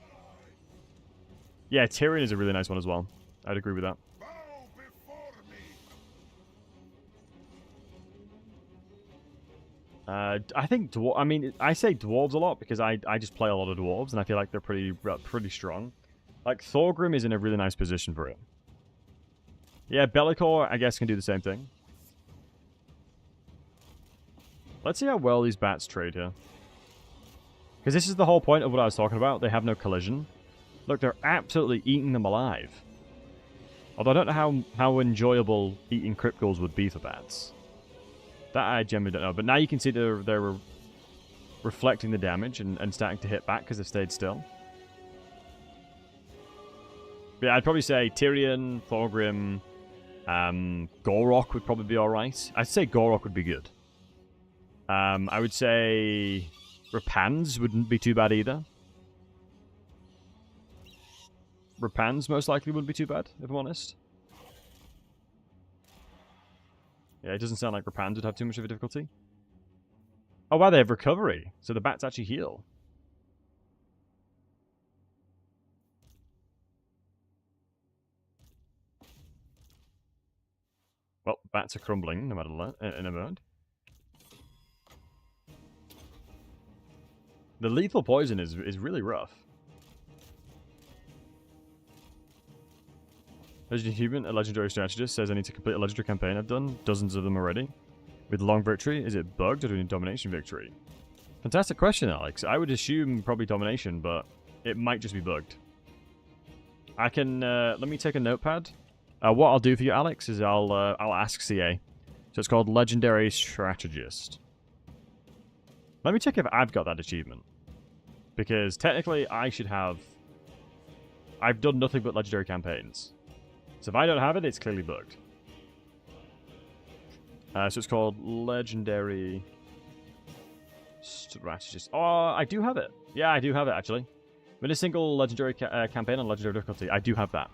Yeah, Tyrion is a really nice one as well. I'd agree with that. Bow before me. I think I mean, I say dwarves a lot because I just play a lot of dwarves and I feel like they're pretty strong. Like Thorgrim is in a really nice position for it. Yeah, Bellicor I guess can do the same thing. Let's see how well these bats trade here. Because this is the whole point of what I was talking about. They have no collision. Look, they're absolutely eating them alive. Although I don't know how enjoyable eating crypt ghouls would be for bats. That I generally don't know. But now you can see they're reflecting the damage and starting to hit back because they've stayed still. But yeah, I'd probably say Tyrion, Thorgrim, Gorok would probably be alright. I'd say Gorok would be good. I would say Rapans wouldn't be too bad either. Rapans most likely wouldn't be too bad, if I'm honest. Yeah, it doesn't sound like Rapans would have too much of a difficulty. Oh wow, they have recovery, so the bats actually heal. Well, bats are crumbling no matter what, in a moment. The lethal poison is really rough. Legendary Human, a legendary strategist, says I need to complete a legendary campaign. I've done dozens of them already. With long victory, is it bugged or do we need domination victory? Fantastic question, Alex. I would assume probably domination, but it might just be bugged. I can, let me take a notepad. What I'll do for you, Alex, is I'll ask CA. So it's called Legendary Strategist. Let me check if I've got that achievement. Because technically I should have... I've done nothing but legendary campaigns. So if I don't have it, it's clearly bugged. So it's called Legendary Strategist. Oh, I do have it. Yeah, I do have it, actually. With a single legendary campaign on legendary difficulty, I do have that.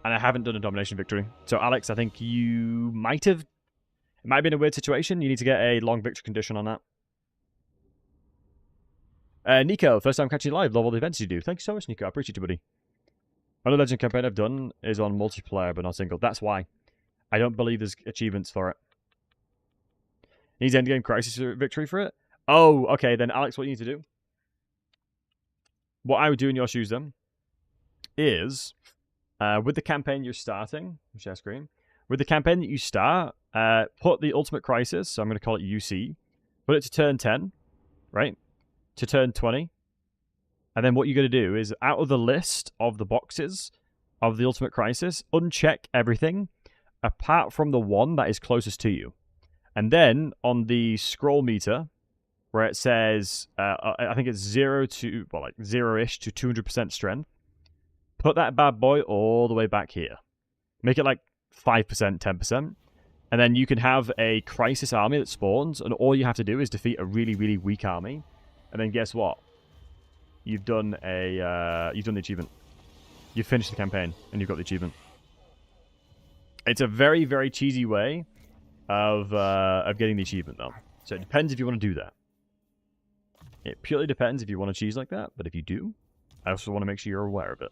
And I haven't done a domination victory. So, Alex, I think you might have... It might have been a weird situation. You need to get a long victory condition on that. Nico, first time catching you live. Love all the events you do. Thank you so much, Nico. I appreciate you, buddy. Only legend campaign I've done is on multiplayer, but not single. That's why. I don't believe there's achievements for it. Needs endgame crisis victory for it? Oh, okay. Then, Alex, what you need to do... What I would do in your shoes, then, is... with the campaign you're starting, share screen, with the campaign that you start, put the ultimate crisis, so I'm going to call it UC, put it to turn 10, right? To turn 20. And then what you're going to do is, out of the list of the boxes of the ultimate crisis, uncheck everything apart from the one that is closest to you. And then on the scroll meter, where it says, I think it's 0 to, well, like 0-ish to 200% strength, put that bad boy all the way back here. Make it like 5%, 10%. And then you can have a crisis army that spawns, and all you have to do is defeat a really, really weak army. And then guess what? You've done the achievement. You've finished the campaign, and you've got the achievement. It's a very, very cheesy way of getting the achievement, though. So it depends if you want to do that. It purely depends if you want to cheese like that, but if you do, I also want to make sure you're aware of it.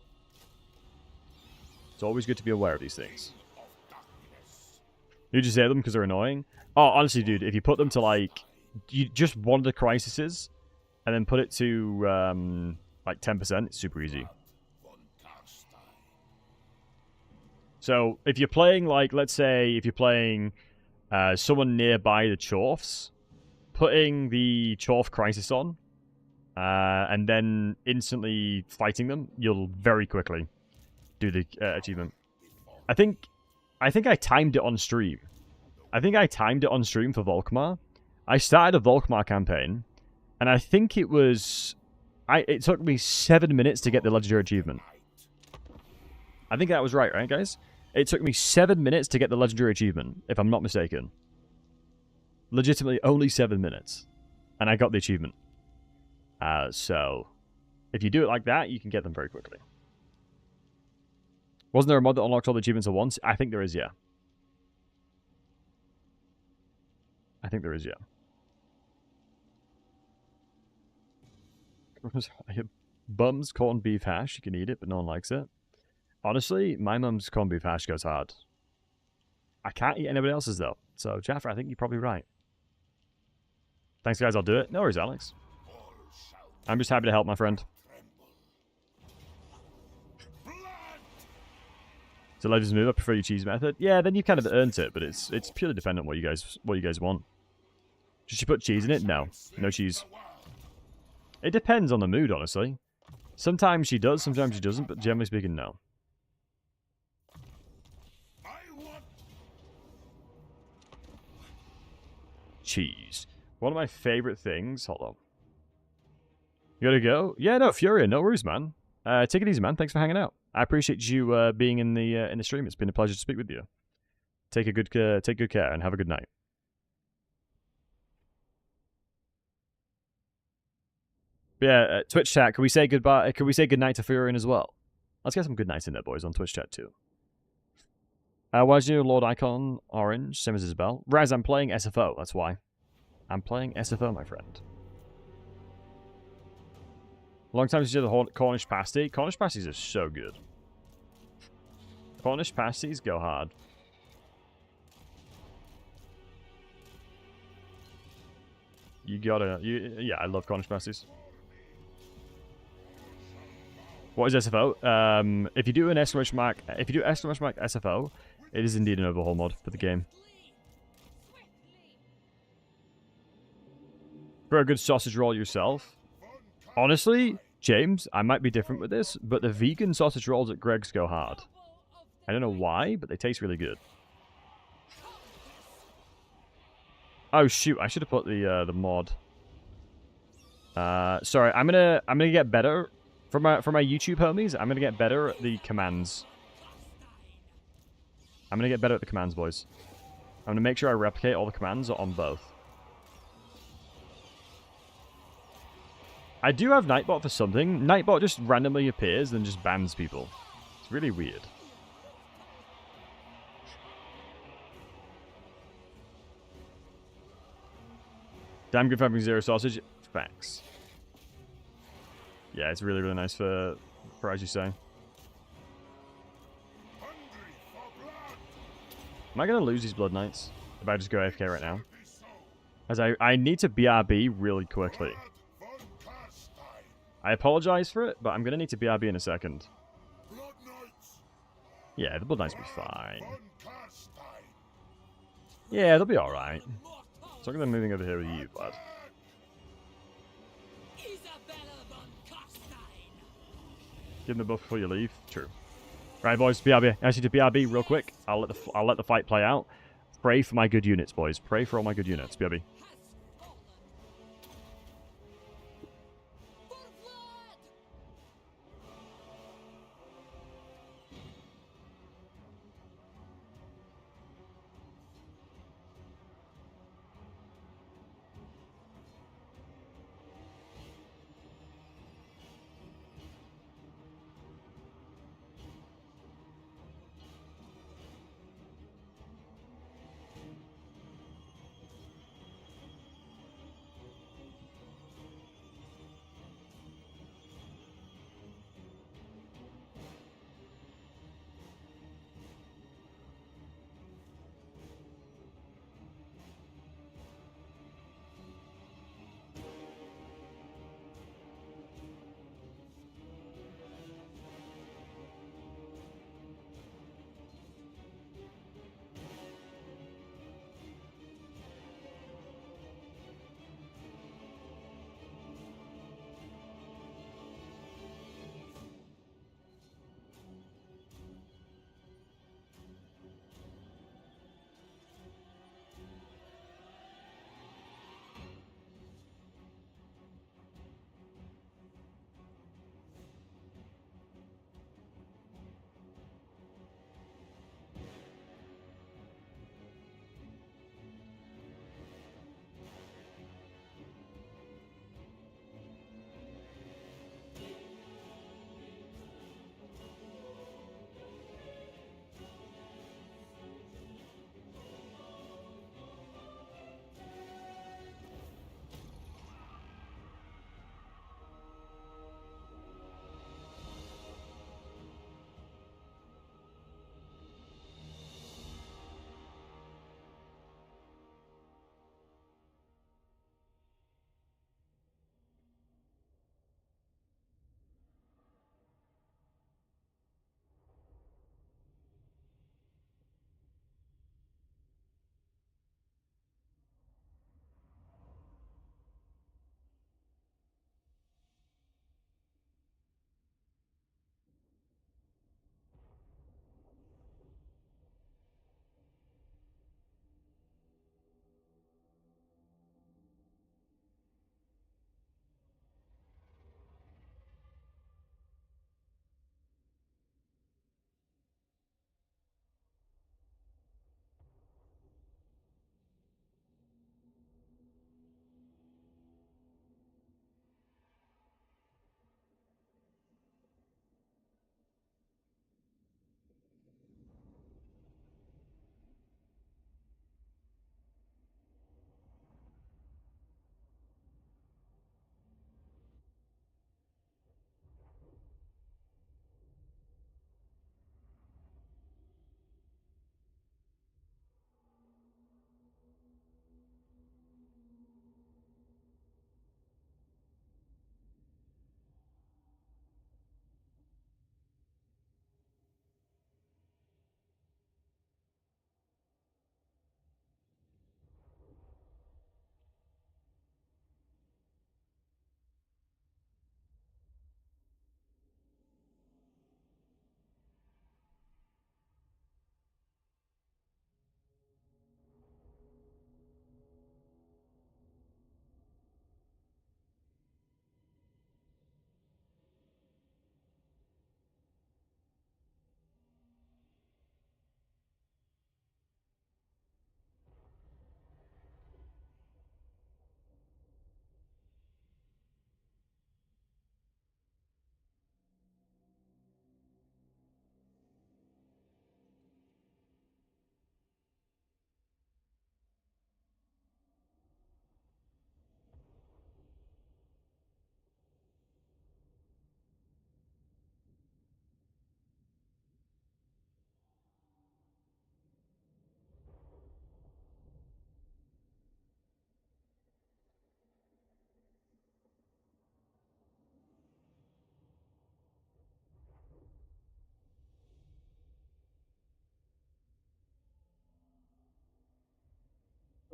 It's always good to be aware of these things. You just say them because they're annoying. Oh, honestly, dude, if you put them to, like... You just one of the crises, and then put it to, like, 10%, it's super easy. So, if you're playing, like, let's say, if you're playing someone nearby the Chorfs, putting the Chorf crisis on, and then instantly fighting them, you'll very quickly do the achievement. I think I timed it on stream. I think I timed it on stream for Volkmar. I started a Volkmar campaign, and I think it was... it took me 7 minutes to get the legendary achievement. I think that was right, guys? It took me 7 minutes to get the legendary achievement, if I'm not mistaken. Legitimately only 7 minutes. And I got the achievement. So, if you do it like that, you can get them very quickly. Wasn't there a mod that unlocked all the achievements at once? I think there is, yeah. I think there is, yeah. Bum's corned beef hash. You can eat it, but no one likes it. Honestly, my mum's corned beef hash goes hard. I can't eat anybody else's, though. So, Jaffer, I think you're probably right. Thanks, guys. I'll do it. No worries, Alex. I'm just happy to help, my friend. So Legends move. I prefer your cheese method. Yeah, then you kind of earned it, but it's purely dependent on what you guys want. Should she put cheese in it? No, no cheese. It depends on the mood, honestly. Sometimes she does, sometimes she doesn't, but generally speaking, no. Cheese. One of my favorite things. Hold on. You gotta go? Yeah, no, Furia, no worries, man. Take it easy, man. Thanks for hanging out. I appreciate you being in the stream. It's been a pleasure to speak with you. Take good care and have a good night. But yeah, Twitch chat, can we say goodbye? Can we say goodnight to Furion as well? Let's get some good nights in there, boys, on Twitch chat too. Why is your Lord Icon orange? Same as Isabel. Raz, I'm playing SFO, that's why. I'm playing SFO, my friend. Long time since you did the Cornish pasty. Cornish pasties are so good. Cornish pasties go hard. You gotta... yeah, I love Cornish pasties. What is SFO? If you do an exclamation mark... If you do exclamation mark SFO, it is indeed an overhaul mod for the game. For a good sausage roll yourself. Honestly, James, I might be different with this, but the vegan sausage rolls at Greg's go hard. I don't know why, but they taste really good. Oh shoot! I should have put the mod. Sorry, I'm gonna get better for my YouTube homies. I'm gonna get better at the commands. I'm gonna get better at the commands, boys. I'm gonna make sure I replicate all the commands on both. I do have Nightbot for something. Nightbot just randomly appears and just bans people. It's really weird. Damn good for having zero sausage. Facts. Yeah, it's really, really nice for as you say. Am I going to lose these Blood Knights if I just go AFK right now? As I need to BRB really quickly. I apologize for it, but I'm going to need to BRB in a second. Yeah, the Blood Knights will be fine. Yeah, they'll be alright. So I'm moving over here with you, Vlad. Give them the buff before you leave. True. Right, boys, BRB. I need to BRB real quick. I'll let the fight play out. Pray for my good units, boys. Pray for all my good units. BRB.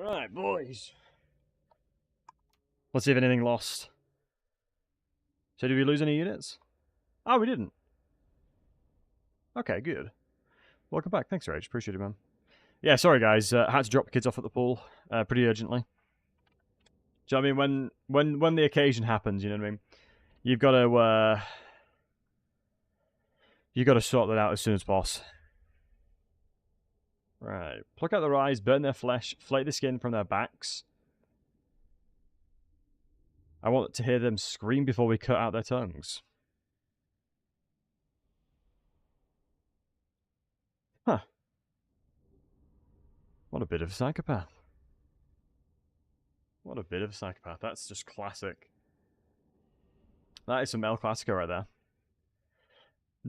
Right, boys. Let's see if anything lost. So did we lose any units? Oh, we didn't. Okay, good. Welcome back. Thanks, Rage. Appreciate it, man. Yeah, sorry, guys. Had to drop the kids off at the pool pretty urgently. Do you know what I mean? When the occasion happens, you know what I mean? You've got to sort that out as soon as possible. Right. Pluck out their eyes, burn their flesh, flake the skin from their backs. I want to hear them scream before we cut out their tongues. Huh. What a bit of a psychopath. What a bit of a psychopath. That's just classic. That is some El Clasico right there.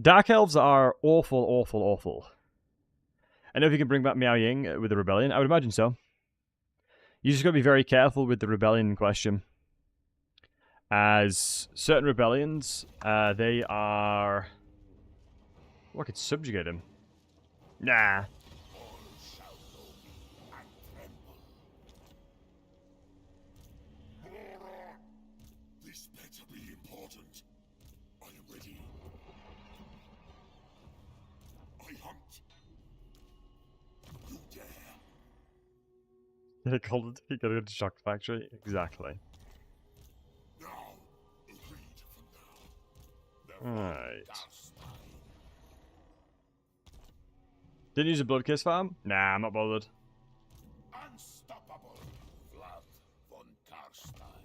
Dark Elves are awful, awful, awful. I know if you can bring back Miao Ying with the rebellion. I would imagine so. You just got to be very careful with the rebellion in question. As certain rebellions, they are... Oh, I could subjugate him. Nah. This better be important. I am ready. I hunt. You dare. He got to go to Shock Factory? Exactly. Now, agreed for now. Right. Didn't use a blood kiss farm? Nah, I'm not bothered. Unstoppable, Vlad von Karstein.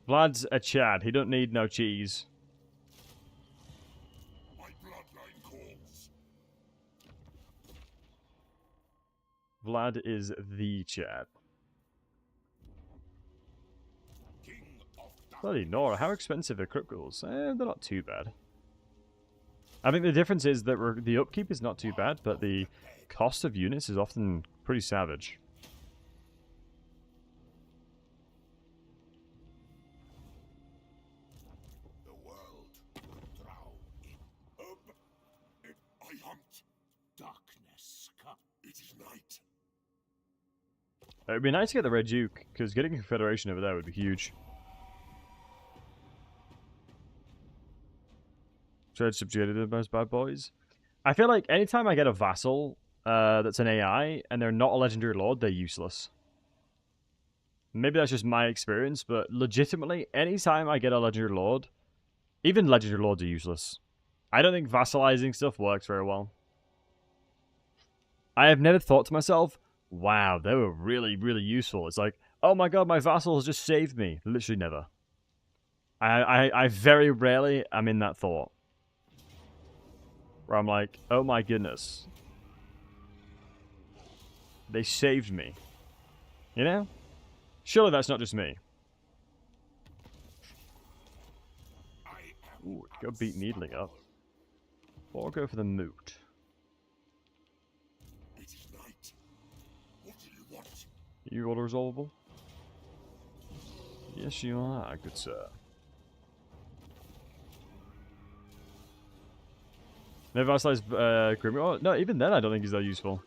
Vlad's a Chad. He don't need no cheese. My bloodline calls. Vlad is the Chad. King of Bloody Nora, how expensive are crypticals? They're not too bad. I think the difference is that the upkeep is not too bad, but the cost of units is often pretty savage. the world will drown in I hunt. Darkness come. It is night. It would be nice to get the Red Duke, because getting a Confederation over there would be huge. Tried subjugated those bad boys. I feel like anytime I get a vassal that's an AI and they're not a legendary lord, they're useless. Maybe that's just my experience, but legitimately, anytime I get a legendary lord, even legendary lords are useless. I don't think vassalizing stuff works very well. I have never thought to myself, wow, they were really, really useful. It's like, oh my god, my vassal has just saved me. Literally never. I very rarely am in that thought. Where I'm like, oh my goodness. They saved me. You know? Surely that's not just me. Ooh, go beat Needling up. Or go for the moot. It is night. What do you want? You auto resolvable? Yes, you are, good sir. Never vassalized Grimmy. Oh, no, even then I don't think he's that useful.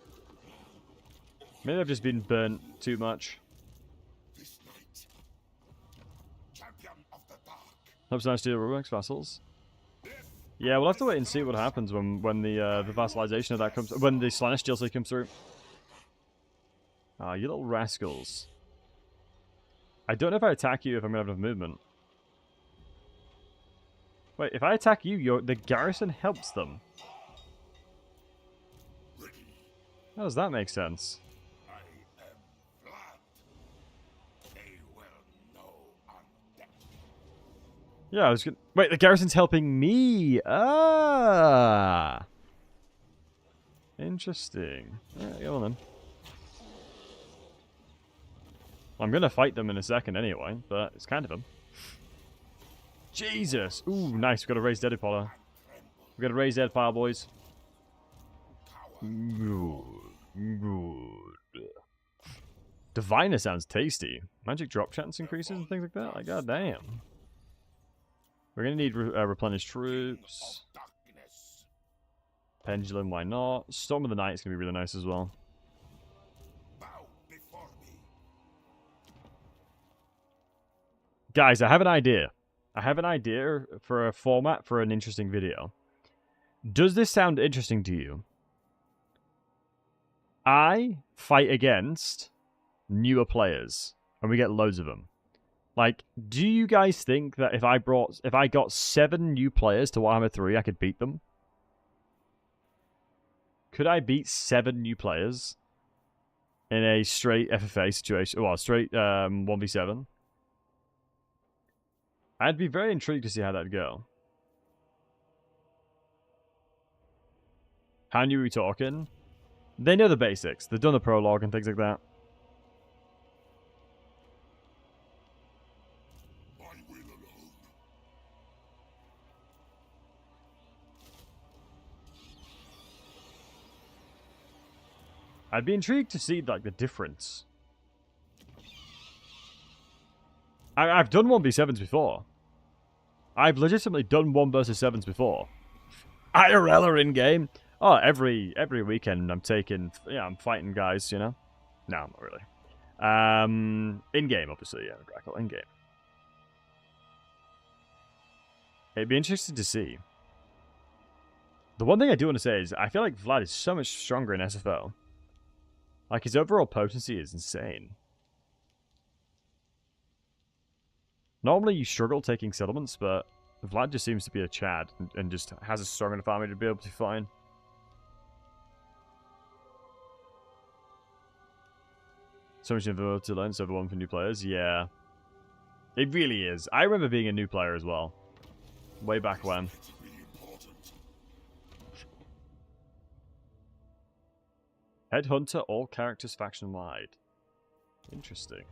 Maybe I've just been burnt too much. This night. Champion of the dark. Hopes nice to Rubik's vassals. Yeah, we'll have to wait and see what happens when the vassalization of that comes, when the Slaanesh DLC comes through. Ah, you little rascals. I don't know if I attack you if I'm gonna have enough movement. Wait, if I attack you, the garrison helps them. How does that make sense? I am Vlad. They will know I'm dead. Yeah, I was gonna... Wait, the garrison's helping me! Ah! Interesting. Alright, go on then. I'm gonna fight them in a second anyway, but it's kind of them. Jesus! Ooh, nice. We've got a raised dead pile. We've got a raised dead pile, boys. Good. Good. Diviner sounds tasty. Magic drop chance increases and things like that? Like, goddamn. We're gonna need replenished troops. Pendulum, why not? Storm of the Night is gonna be really nice as well. Guys, I have an idea. I have an idea for a format for an interesting video. Does this sound interesting to you? I fight against newer players, and we get loads of them. Like, do you guys think that if I got 7 new players to Warhammer 3, I could beat them? Could I beat 7 new players in a straight FFA situation? Well, straight 1v7? I'd be very intrigued to see how that'd go. How new are we talking? They know the basics. They've done the prologue and things like that. I will alone. I'd be intrigued to see, like, the difference. I've done 1v7s before. I've legitimately done 1 versus 7s before. IRL or in-game. Oh, every weekend I'm taking... Yeah, I'm fighting guys, you know? No, not really. In-game, obviously, yeah. Grackle, in-game. It'd be interesting to see. The one thing I do want to say is I feel like Vlad is so much stronger in SFO. Like, his overall potency is insane. Normally you struggle taking settlements, but Vlad just seems to be a Chad and just has a strong enough army to be able to be fine. So much info to learn, server 1 for new players. Yeah. It really is. I remember being a new player as well. Way back when. Headhunter, all characters faction wide. Interesting.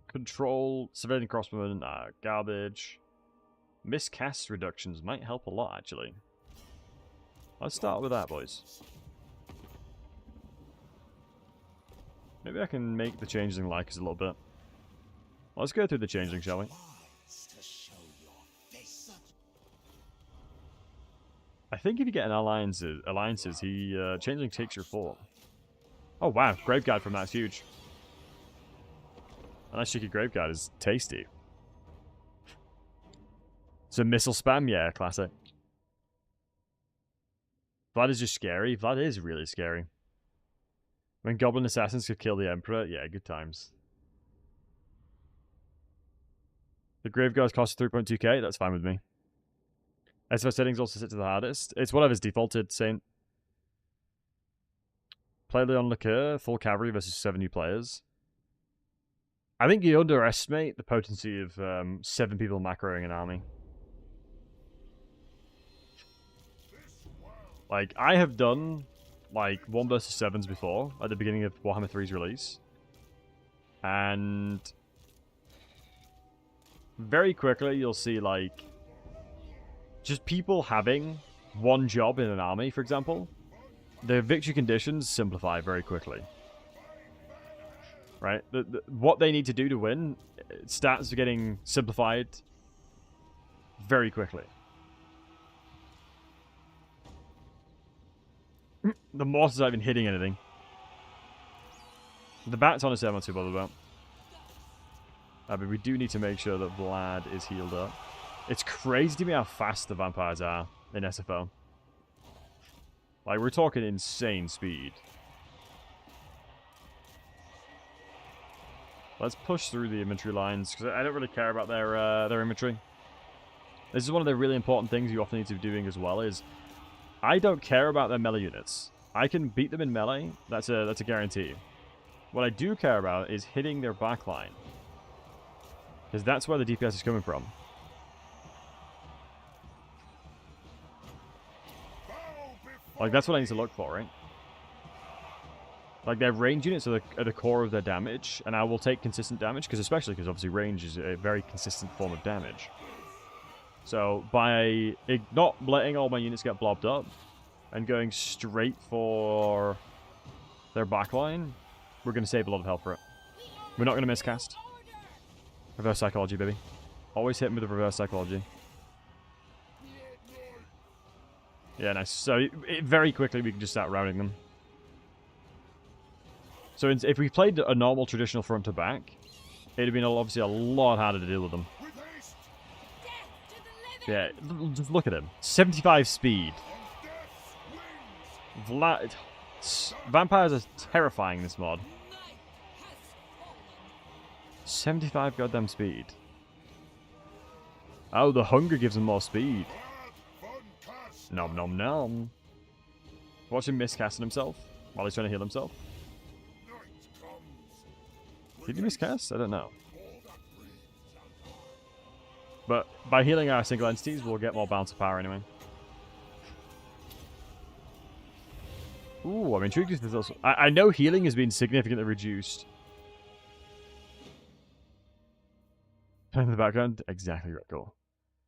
Control, civilian crossbowmen, garbage. Miscast reductions might help a lot, actually. Let's start with that, boys. Maybe I can make the changeling like us a little bit. Let's go through the changeling, shall we? I think if you get an alliances, he changeling takes your fort. Oh wow, Graveguard from that's huge. A nice cheeky Graveguard is tasty. So missile spam, yeah, classic. Vlad is just scary. Vlad is really scary. When Goblin Assassins could kill the Emperor, yeah, good times. The Graveguards cost 3.2k, that's fine with me. SFO settings also set to the hardest. It's whatever's defaulted, Saint. Play Leon Liqueur, full cavalry versus 7 new players. I think you underestimate the potency of 7 people macroing an army. Like, I have done, like, 1 versus 7s before, at the beginning of Warhammer 3's release. And very quickly, you'll see, like, just people having one job in an army, for example. The victory conditions simplify very quickly. Right? What they need to do to win, stats are getting simplified very quickly. The mortars aren't even hitting anything. The bats, honestly, I'm not too bothered about. But we do need to make sure that Vlad is healed up. It's crazy to me how fast the vampires are in SFO. Like, we're talking insane speed. Let's push through the infantry lines, because I don't really care about their infantry. This is one of the really important things you often need to be doing as well, is I don't care about their melee units. I can beat them in melee, that's a guarantee. What I do care about is hitting their backline. Because that's where the DPS is coming from. Like, that's what I need to look for, right? Like, their range units are the core of their damage, and I will take consistent damage, especially because obviously range is a very consistent form of damage. So, by not letting all my units get blobbed up, and going straight for their backline, we're going to save a lot of health for it. We're not going to miscast. Reverse psychology, baby. Always hit them with the reverse psychology. Yeah, nice. So, very quickly we can just start routing them. So if we played a normal traditional front to back, it'd have been obviously a lot harder to deal with them. With haste. Death to the living! Yeah, just look at him. 75 speed. On death's wings. Vlad. Vampires are terrifying this mod. Night has fallen. 75 goddamn speed. Oh, the hunger gives him more speed. Bad fun cast. Nom nom nom. Watch him miscasting himself while he's trying to heal himself. Night comes. Did he miscast? I don't know. All that breathes and harm. But by healing our single entities, we'll get more bounce of power anyway. Ooh, I'm intrigued if there's also... I know healing has been significantly reduced. In the background, exactly right, cool.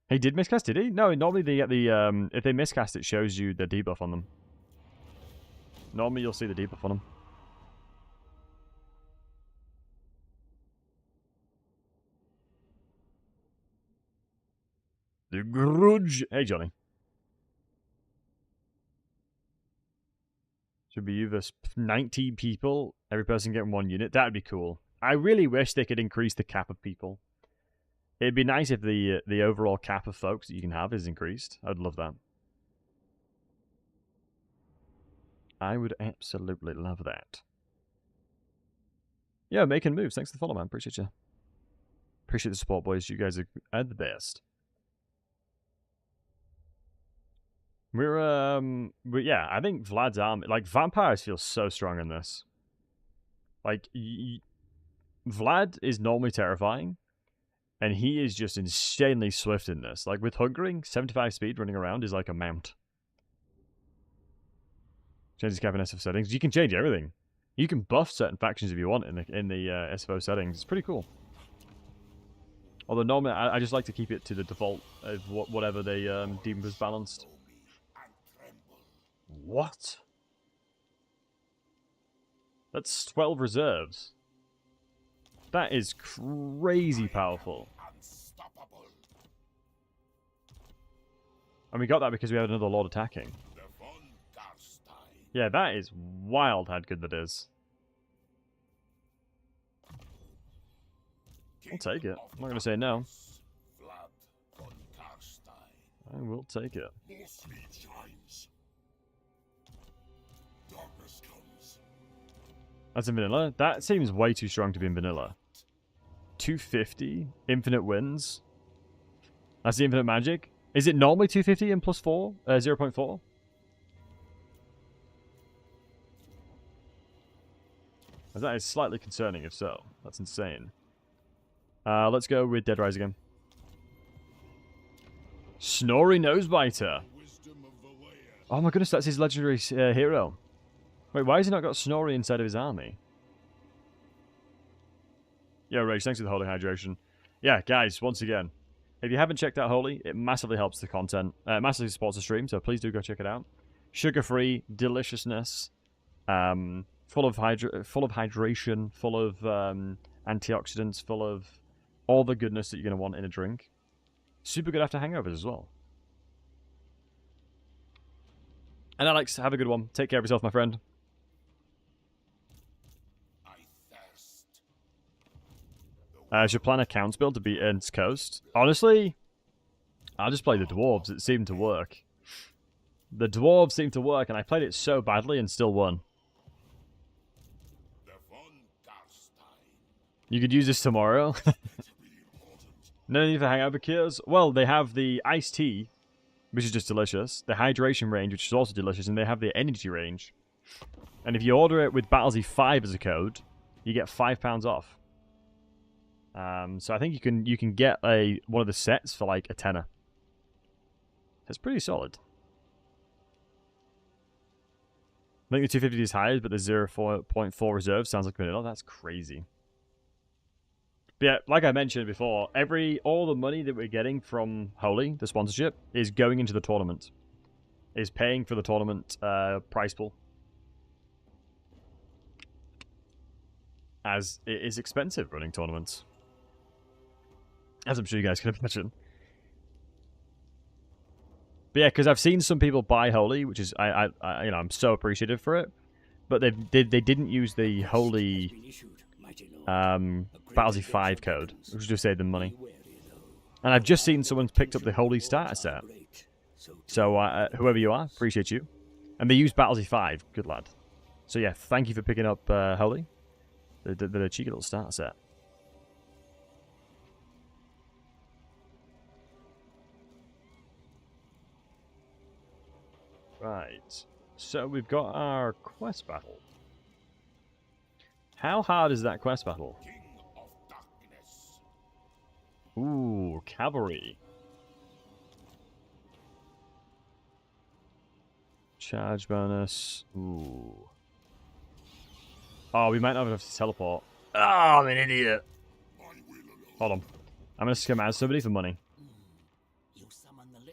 He did miscast, did he? No, normally they get the, if they miscast, it shows you the debuff on them. Normally you'll see the debuff on them. The grudge. Hey, Johnny. Should be you versus 19 people, every person getting 1 unit. That'd be cool. I really wish they could increase the cap of people. It'd be nice if the overall cap of folks that you can have is increased. I'd love that. I would absolutely love that. Yeah, making moves. Thanks for the follow, man. Appreciate you. Appreciate the support, boys. You guys are the best. But yeah, I think Vlad's army, like, vampires feel so strong in this. Like, Vlad is normally terrifying, and he is just insanely swift in this. Like, with hungering, 75 speed running around is like a mount. Change his cap in SFO settings. You can change everything. You can buff certain factions if you want in the SFO settings. It's pretty cool. Although normally, I just like to keep it to the default of whatever they deem as balanced. What? That's 12 reserves. That is crazy powerful. Unstoppable. And we got that because we had another lord attacking. Yeah, that is wild how good that is. I'll take it. I'm not going to say no. I will take it. More speed shines. Darkness comes. That's in vanilla. That seems way too strong to be in vanilla. 250? Infinite wins? That's the infinite magic? Is it normally 250 and plus 4? 0.4? That is slightly concerning if so. That's insane. Let's go with Dead Rise again. Snorri Nosebiter. Oh my goodness, that's his legendary hero. Wait, why has he not got Snorri inside of his army? Yo, Rage, thanks for the Holy Hydration. Yeah, guys, once again, if you haven't checked out Holy, it massively helps the content. Massively supports the stream, so please do go check it out. Sugar-free, deliciousness, full of hydration, full of antioxidants, full of all the goodness that you're going to want in a drink. Super good after hangovers as well. And Alex, have a good one. Take care of yourself, my friend. Should plan a counts build to beat Ernst's Coast. Honestly, I'll just play the dwarves. It seemed to work. The dwarves seemed to work, and I played it so badly and still won. You could use this tomorrow. No need for hangover cures. Well, they have the iced tea, which is just delicious. The hydration range, which is also delicious, and they have the energy range. And if you order it with Battlesey 5 as a code, you get £5 off. So I think you can get one of the sets for like a tenner. That's pretty solid. I think the 250 is higher, but the 0.4 reserve sounds like vanilla. That's crazy. But yeah, like I mentioned before, all the money that we're getting from Holy, the sponsorship, is going into the tournament. Is paying for the tournament prize pool. As it is expensive running tournaments. As I'm sure you guys can imagine. But yeah, because I've seen some people buy Holy, which is I'm so appreciative for it. But they didn't use the Holy Battlesey 5 code, which just saved them money. And I've just seen someone's picked up the Holy Starter set. So whoever you are, appreciate you. And they use Battlesey 5, good lad. So yeah, thank you for picking up Holy. The cheeky little starter set. Right, so we've got our quest battle. How hard is that quest battle? King of darkness. Ooh, cavalry. Charge bonus. Ooh. Oh, we might not have to teleport. Oh, I'm an idiot. Hold on. I'm gonna scamaz somebody for money.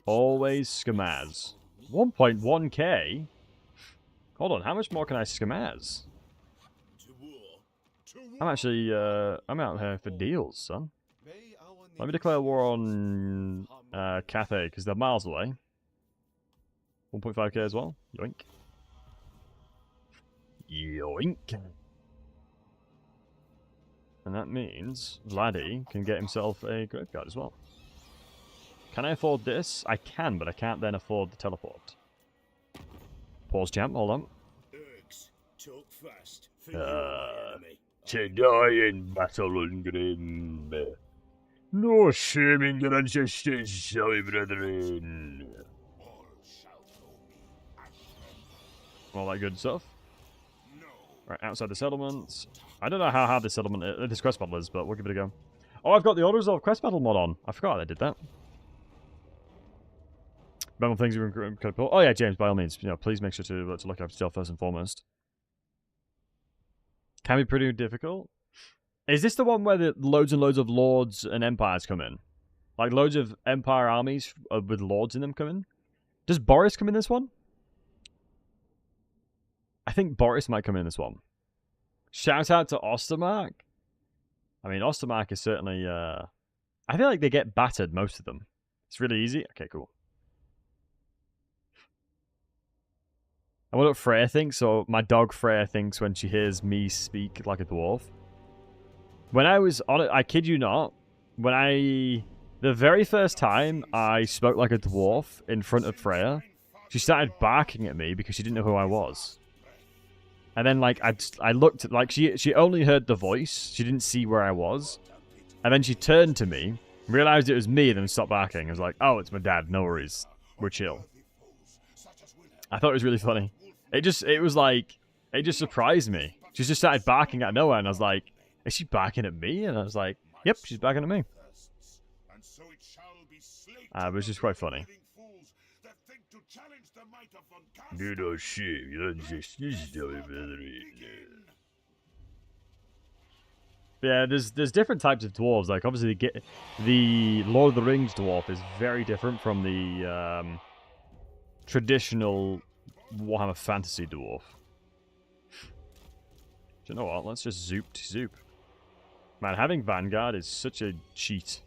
Always scamaz. 1.1k? Hold on, how much more can I scamaz? I'm actually, I'm out here for deals, son. Let me declare war on Cathay, because they're miles away. 1.5k as well. Yoink. Yoink. And that means Vladdy can get himself a graveyard as well. Can I afford this? I can, but I can't then afford the teleport. Pause champ, hold on. To die in battle and grim. No shame in your ancestors, sorry brethren. All that good stuff. Right, outside the settlements. I don't know how hard this settlement, this quest battle is, but we'll give it a go. Oh, I've got the Orders of quest battle mod on. I forgot I did that. Remember things you were incredible. Oh yeah, James, by all means, please make sure to look after yourself first and foremost. Can be pretty difficult. Is this the one where the loads and loads of lords and empires come in? Like loads of empire armies with lords in them come in? Does Boris come in this one? I think Boris might come in this one. Shout out to Ostermark. I mean, Ostermark is certainly... I feel like they get battered, most of them. It's really easy. Okay, cool. I wonder what Freya thinks. So my dog Freya thinks when she hears me speak like a dwarf. When I was on it, I kid you not, the very first time I spoke like a dwarf in front of Freya, she started barking at me because she didn't know who I was. And then, like, I looked, like, she only heard the voice. She didn't see where I was. And then she turned to me, realized it was me, and then stopped barking. I was like, oh, it's my dad. No worries. We're chill. I thought it was really funny. It just surprised me. She just started barking out of nowhere, and I was like, is she barking at me? And I was like, yep, she's barking at me. It was just quite funny. Yeah, there's different types of dwarves. Like obviously, the Lord of the Rings dwarf is very different from the traditional Warhammer Fantasy dwarf. Do you know what? Let's just zoop. Man, having Vanguard is such a cheat.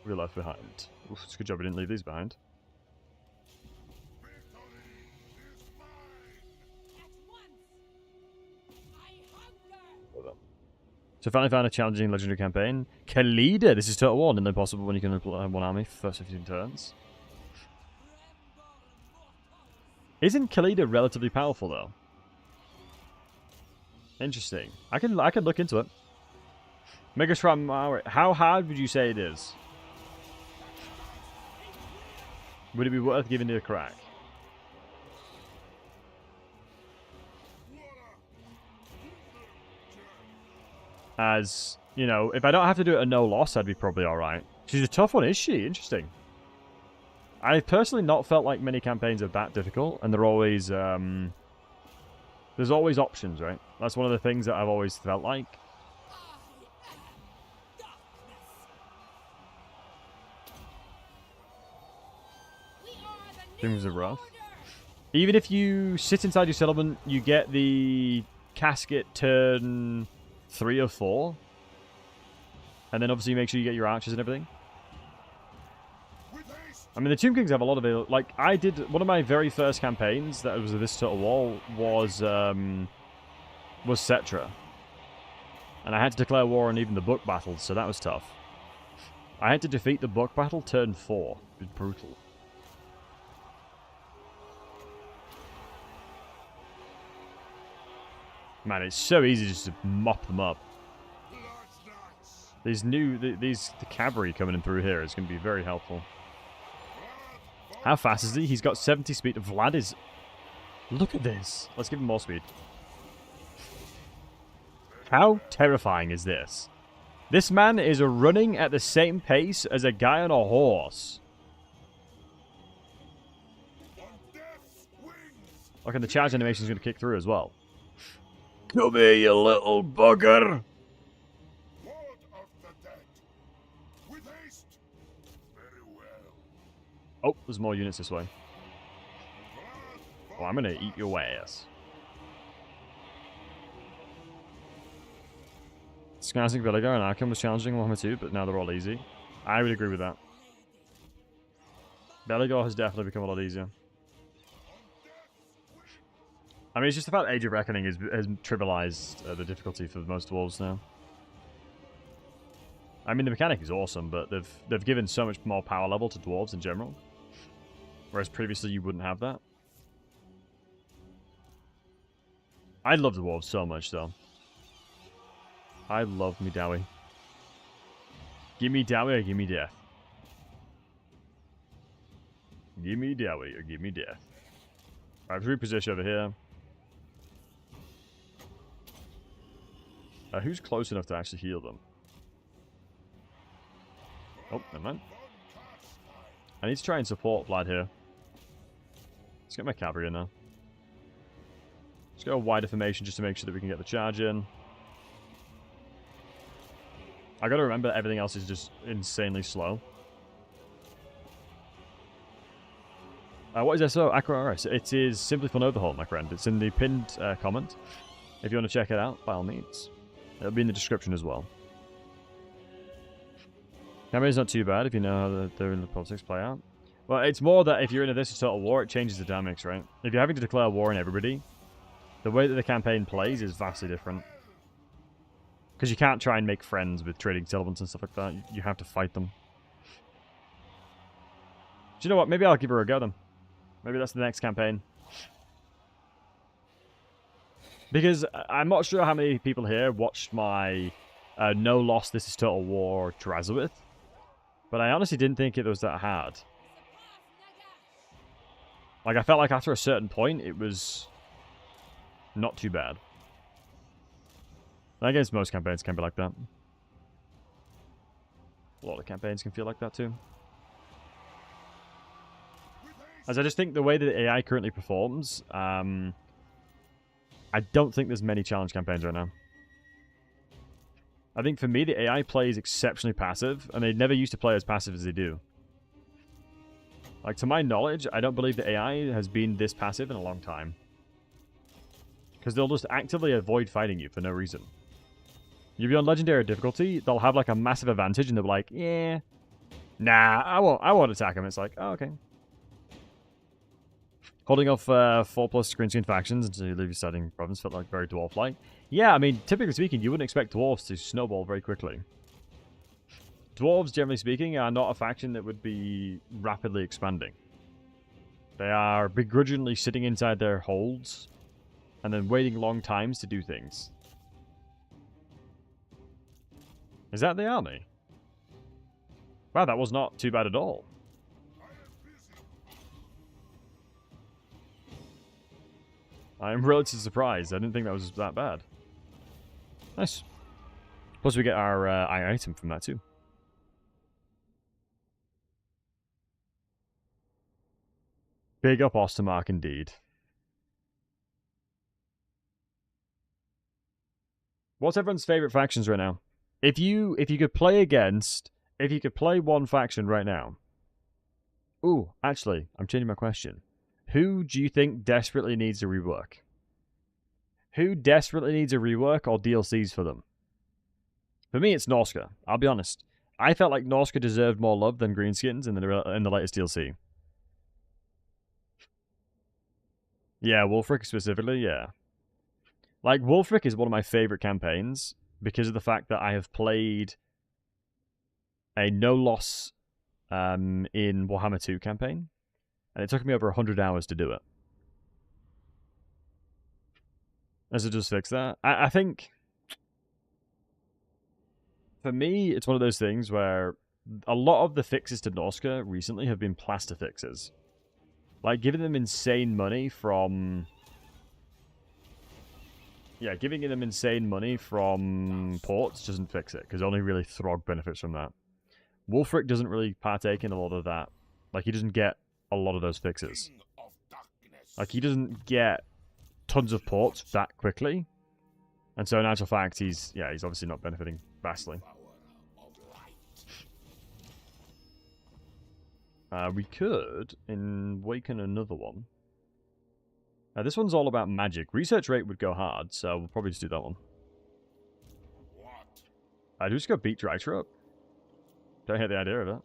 We left behind. Oof, it's a good job we didn't leave these behind. So finally found a challenging legendary campaign. Khalida! This is Total War, and impossible when you can employ one army for first 15 turns. Isn't Khalida relatively powerful though? Interesting. I can look into it. Megatron, how hard would you say it is? Would it be worth giving it a crack? As, you know, if I don't have to do it a no loss, I'd be probably alright. She's a tough one, is she? Interesting. I've personally not felt like many campaigns are that difficult, and they're always, there's always options, right? That's one of the things that I've always felt like. Things are rough. Even if you sit inside your settlement, you get the casket turn 3 or 4. And then obviously make sure you get your archers and everything. I mean, the Tomb Kings have a lot of it. Like, I did... One of my very first campaigns that was this Total War was Cetra. And I had to declare war on even the book battles, so that was tough. I had to defeat the book battle turn 4. It was brutal. Man, it's so easy just to mop them up. These the cavalry coming in through here is going to be very helpful. How fast is he? He's got 70 speed. Vlad is... Look at this. Let's give him more speed. How terrifying is this? This man is running at the same pace as a guy on a horse. Look, and the charge animation is going to kick through as well. Come here, you little bugger! Oh, there's more units this way. Oh, I'm gonna eat your ass. Disguising Villager and Arkham was challenging Warhammer 2, but now they're all easy. I would agree with that. Belligor has definitely become a lot easier. I mean, it's just the fact Age of Reckoning has trivialized the difficulty for most dwarves now. I mean, the mechanic is awesome, but they've given so much more power level to dwarves in general. Whereas previously you wouldn't have that. I love dwarves so much, though. I love me Dowie. Give me Dowie or give me death. Give me Dowie or give me death. Alright, reposition over here. Who's close enough to actually heal them? Oh, never mind. I need to try and support Vlad here. Let's get my cavalry in now. Let's go a wider formation just to make sure that we can get the charge in. I gotta remember everything else is just insanely slow. What is SFO? Acro-RS. It is simply for Overhaul, my friend. It's in the pinned comment. If you want to check it out, by all means. It'll be in the description as well. Cameron's not too bad if you know how the politics play out. Well, it's more that if you're in this Total War, it changes the dynamics, right? If you're having to declare war on everybody, the way that the campaign plays is vastly different. Because you can't try and make friends with trading settlements and stuff like that. You have to fight them. Do you know what? Maybe I'll give her a go then. Maybe that's the next campaign. Because I'm not sure how many people here watched my No Loss, This is Total War Terazawith. But I honestly didn't think it was that hard. Like, I felt like after a certain point, it was not too bad. I guess most campaigns can be like that. A lot of campaigns can feel like that too. As I just think the way that the AI currently performs, I don't think there's many challenge campaigns right now. I think for me, the AI plays exceptionally passive, and they never used to play as passive as they do. Like, to my knowledge, I don't believe the AI has been this passive in a long time. Because they'll just actively avoid fighting you for no reason. You'll be on Legendary Difficulty, they'll have like a massive advantage, and they'll be like, yeah, nah, I won't attack them. It's like, oh, okay. Holding off 4+ Greenskin factions until you leave your starting province felt like very dwarf-like. Yeah, I mean, typically speaking, you wouldn't expect dwarves to snowball very quickly. Dwarves, generally speaking, are not a faction that would be rapidly expanding. They are begrudgingly sitting inside their holds and then waiting long times to do things. Is that the army? Wow, that was not too bad at all. I'm relatively surprised. I didn't think that was that bad. Nice. Plus we get our item from that too. Big up Ostermark indeed. What's everyone's favorite factions right now? If you could play one faction right now. Ooh, actually, I'm changing my question. Who do you think desperately needs a rework? Who desperately needs a rework or DLCs for them? For me, it's Norska. I'll be honest. I felt like Norska deserved more love than Greenskins in the latest DLC. Yeah, Wolfric specifically, yeah. Like, Wolfric is one of my favorite campaigns because of the fact that I have played a no-loss in Warhammer 2 campaign, and it took me over 100 hours to do it. As it just fix that. I think, for me, it's one of those things where a lot of the fixes to Norska recently have been plaster fixes. Like, giving them insane money from... Yeah, giving them insane money from ports doesn't fix it, because only really Throg benefits from that. Wolfric doesn't really partake in a lot of that. Like, he doesn't get a lot of those fixes. Like, he doesn't get tons of ports that quickly. And so, in actual fact, he's obviously not benefiting vastly. We could awaken another one. This one's all about magic. Research rate would go hard, so we'll probably just do that one. Do we just go beat Drytra up? Don't hate the idea of it.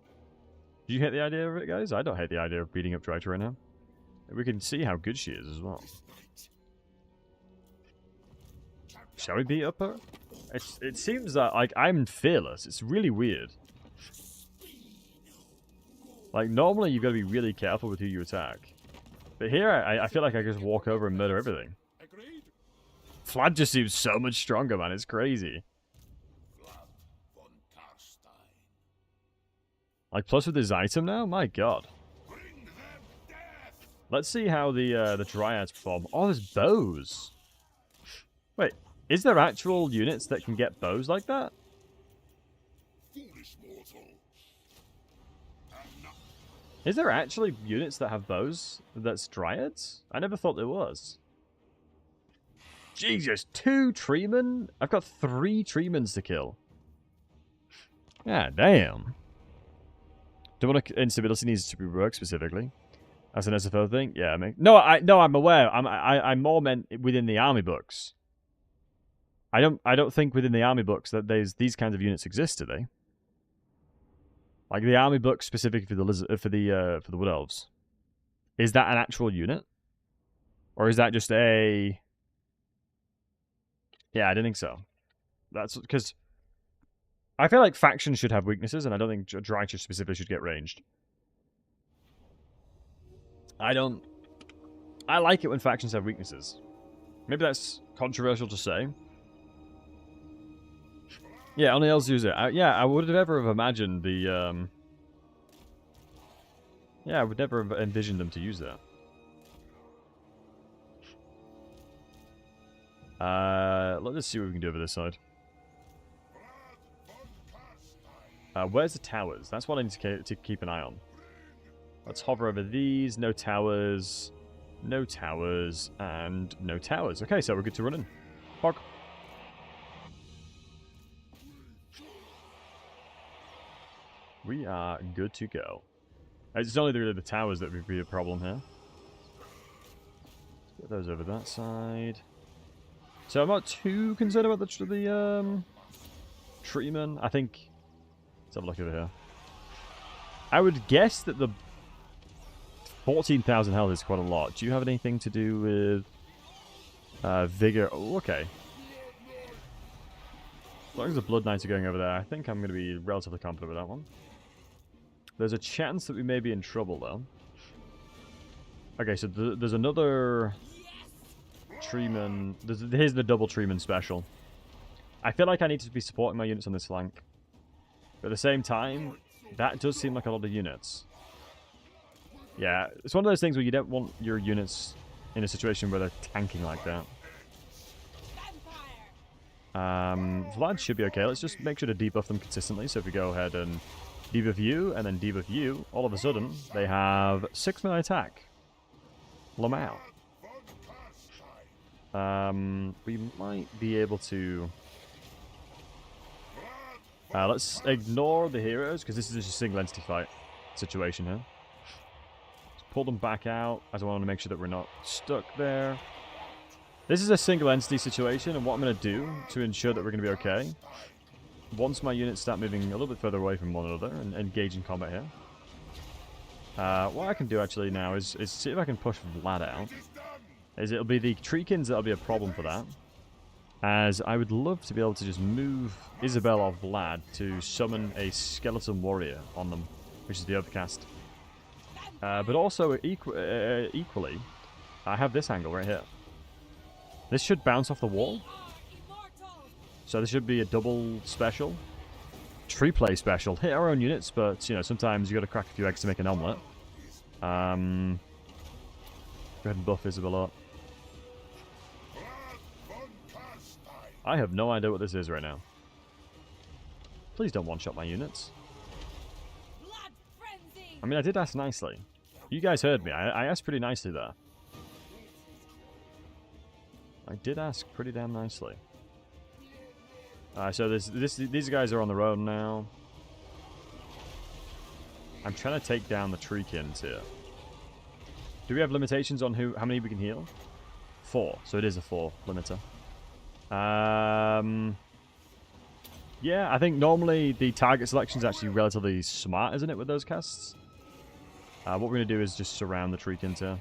Do you hate the idea of it, guys? I don't hate the idea of beating up Drytra right now. We can see how good she is as well. Shall we beat up her? It seems that, like, I'm fearless. It's really weird. Like, normally you've got to be really careful with who you attack. But here, I feel like I just walk over and murder everything. Vlad just seems so much stronger, man. It's crazy. Like, plus with his item now? My god. Let's see how the Dryads perform. Oh, there's bows. Wait, is there actual units that can get bows like that? Is there actually units that have bows that's Dryads? I never thought there was. Jesus, 2 Treemen? I've got 3 Treemens to kill. Yeah, damn. Do you want to instability needs to be reworked specifically? As an SFO thing? Yeah, I mean, no, I'm aware. I'm more meant within the army books. I don't think within the army books that these kinds of units exist, do they? Like the army book specifically for the Wood Elves. Is that an actual unit? Or is that just a... Yeah, I didn't think so. That's because I feel like factions should have weaknesses, and I don't think Drycha specifically should get ranged. I like it when factions have weaknesses. Maybe that's controversial to say. Yeah, only elves use it. Yeah, I would have never have imagined the... Yeah, I would never have envisioned them to use that. Let's see what we can do over this side. Where's the towers? That's what I need to keep an eye on. Let's hover over these. No towers. No towers. And no towers. Okay, so we're good to run in. Pog. We are good to go. It's only really the towers that would be a problem here. Let's get those over that side. So I'm not too concerned about the Treeman. I think... Let's have a look over here. I would guess that the 14,000 health is quite a lot. Do you have anything to do with vigor? Oh, okay. As long as the Blood Knights are going over there, I think I'm going to be relatively confident with that one. There's a chance that we may be in trouble, though. Okay, so there's another Treeman. Here's the double Treeman special. I feel like I need to be supporting my units on this flank. But at the same time, that does seem like a lot of units. Yeah, it's one of those things where you don't want your units in a situation where they're tanking like that. Vlad should be okay. Let's just make sure to debuff them consistently. So if we go ahead and debuff you, and then debuff you, all of a sudden, they have 6 melee attack. Lamau. We might be able to... let's ignore the heroes, because this is just a single entity fight situation here. Let's pull them back out, as I want to make sure that we're not stuck there. This is a single entity situation, and what I'm going to do to ensure that we're going to be okay once my units start moving a little bit further away from one another and engage in combat here, what I can do actually now is see if I can push Vlad out. It'll be the Treekins that'll be a problem for that. As I would love to be able to just move Isabel or Vlad to summon a skeleton warrior on them, which is the overcast. But also equally, I have this angle right here. This should bounce off the wall. So this should be a double special. Tree play special. Hit our own units, but you know, sometimes you gotta crack a few eggs to make an omelette. Go ahead and buff Isabel up. I have no idea what this is right now. Please don't one-shot my units. I mean, I did ask nicely. You guys heard me. I asked pretty nicely there. I did ask pretty damn nicely. So these guys are on their own now. I'm trying to take down the Treekins here. Do we have limitations on how many we can heal? 4. So it is a 4 limiter. Yeah, I think normally the target selection is actually relatively smart, isn't it, with those casts? What we're going to do is just surround the Treekins here.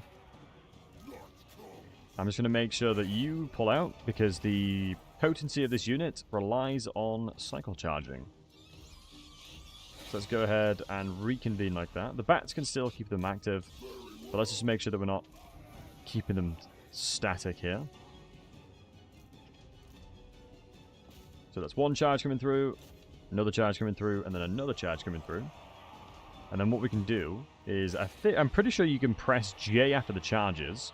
I'm just going to make sure that you pull out, because the potency of this unit relies on cycle charging. So let's go ahead and reconvene like that. The bats can still keep them active, but let's just make sure that we're not keeping them static here. So that's one charge coming through, another charge coming through, and then another charge coming through. And then what we can do is, I'm pretty sure you can press J after the charges.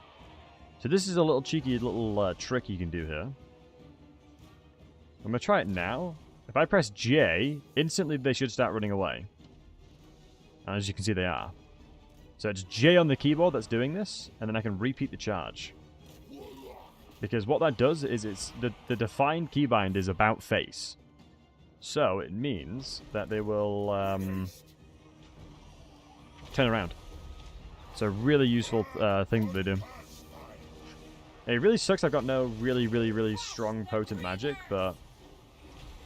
So this is a little cheeky little trick you can do here. I'm going to try it now. If I press J, instantly they should start running away. And as you can see, they are. So it's J on the keyboard that's doing this, and then I can repeat the charge. Because what that does is the defined keybind is about face. So it means that they will turn around. It's a really useful thing that they do. It really sucks I've got no really strong potent magic, but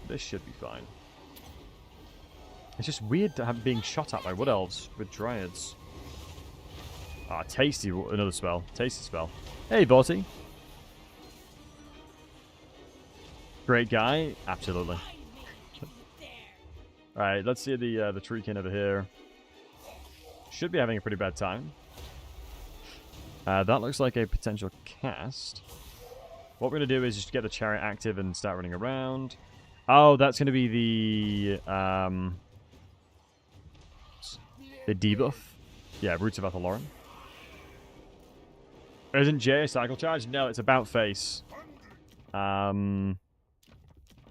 this should be fine. It's just weird to have being shot at by wood elves with dryads. Ah, tasty, another spell. Tasty spell. Hey, Bossy. Great guy, absolutely. Alright, let's see the Treekin over here. Should be having a pretty bad time. That looks like a potential cast. What we're going to do is just get the chariot active and start running around. Oh, that's going to be the debuff. Yeah, Roots of Athaloran. Isn't J a cycle charge? No, it's about face.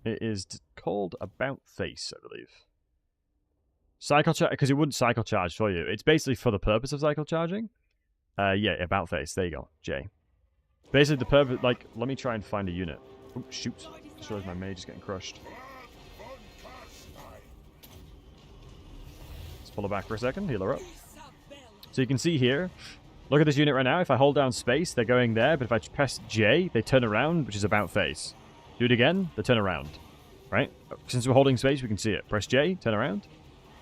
It is called About Face, I believe. Cycle charge, because it wouldn't cycle charge for you. It's basically for the purpose of cycle charging. Yeah, About Face. There you go, J. Basically, the purpose, like, let me try and find a unit. Oh, shoot. Just realized my mage is getting crushed. Let's pull her back for a second, heal her up. So you can see here, look at this unit right now. If I hold down space, they're going there, but if I press J, they turn around, which is About Face. Do it again, they turn around. Right? Since we're holding space, we can see it. Press J, turn around.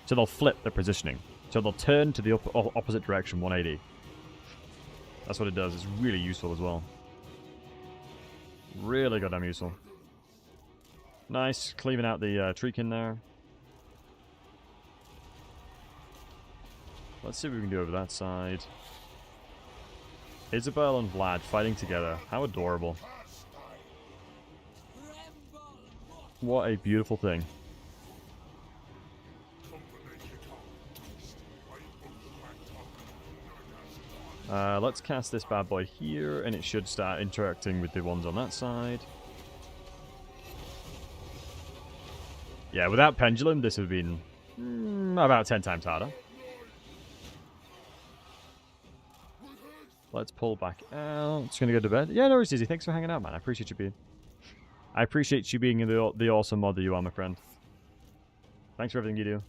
So they'll flip their positioning. So they'll turn to the opposite direction, 180. That's what it does. It's really useful as well. Really goddamn useful. Nice. Cleaving out the Treekin there. Let's see what we can do over that side. Isabel and Vlad fighting together. How adorable. What a beautiful thing. Let's cast this bad boy here, and it should start interacting with the ones on that side. Yeah, without Pendulum, this would have been about 10 times harder. Let's pull back out. It's gonna go to bed. Yeah, no worries, Izzy. Thanks for hanging out, man. I appreciate you being the awesome mod that you are, my friend. Thanks for everything you do.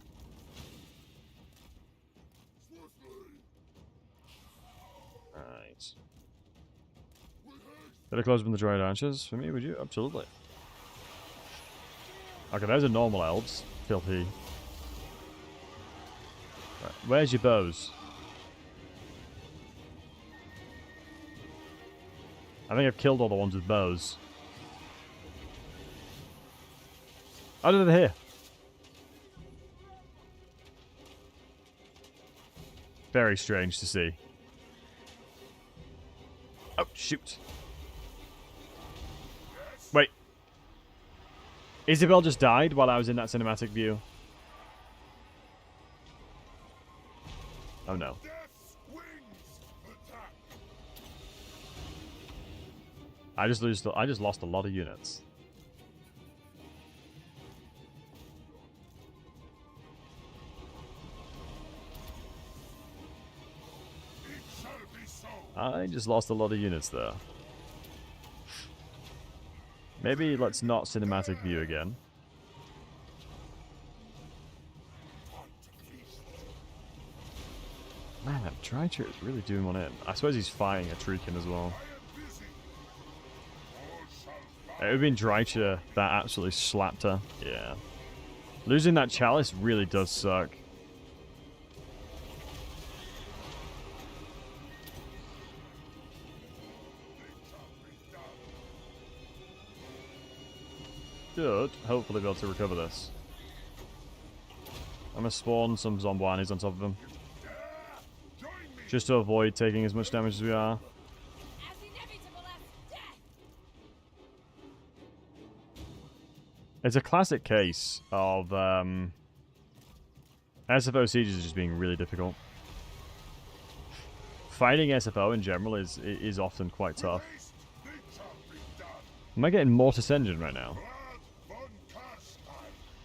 Alright. Better close up the dried archers for me, would you? Absolutely. Okay, those are normal elves. Filthy. Right, where's your bows? I think I've killed all the ones with bows. Oh, no, they're here. Very strange to see. Oh, shoot. Wait. Isabel just died while I was in that cinematic view. Oh, no. I just lost a lot of units. I just lost a lot of units there. Maybe let's not cinematic view again. Man, that Drycher is really doing one in. I suppose he's fighting a Treekin as well. It would have been Drycher that absolutely slapped her. Yeah. Losing that Chalice really does suck. Should hopefully be able to recover this. I'm going to spawn some Zombuanis on top of him. Just to avoid taking as much damage as we are. As inevitable as death. It's a classic case of SFO sieges just being really difficult. Fighting SFO in general is often quite tough. Am I getting Mortis Engine right now?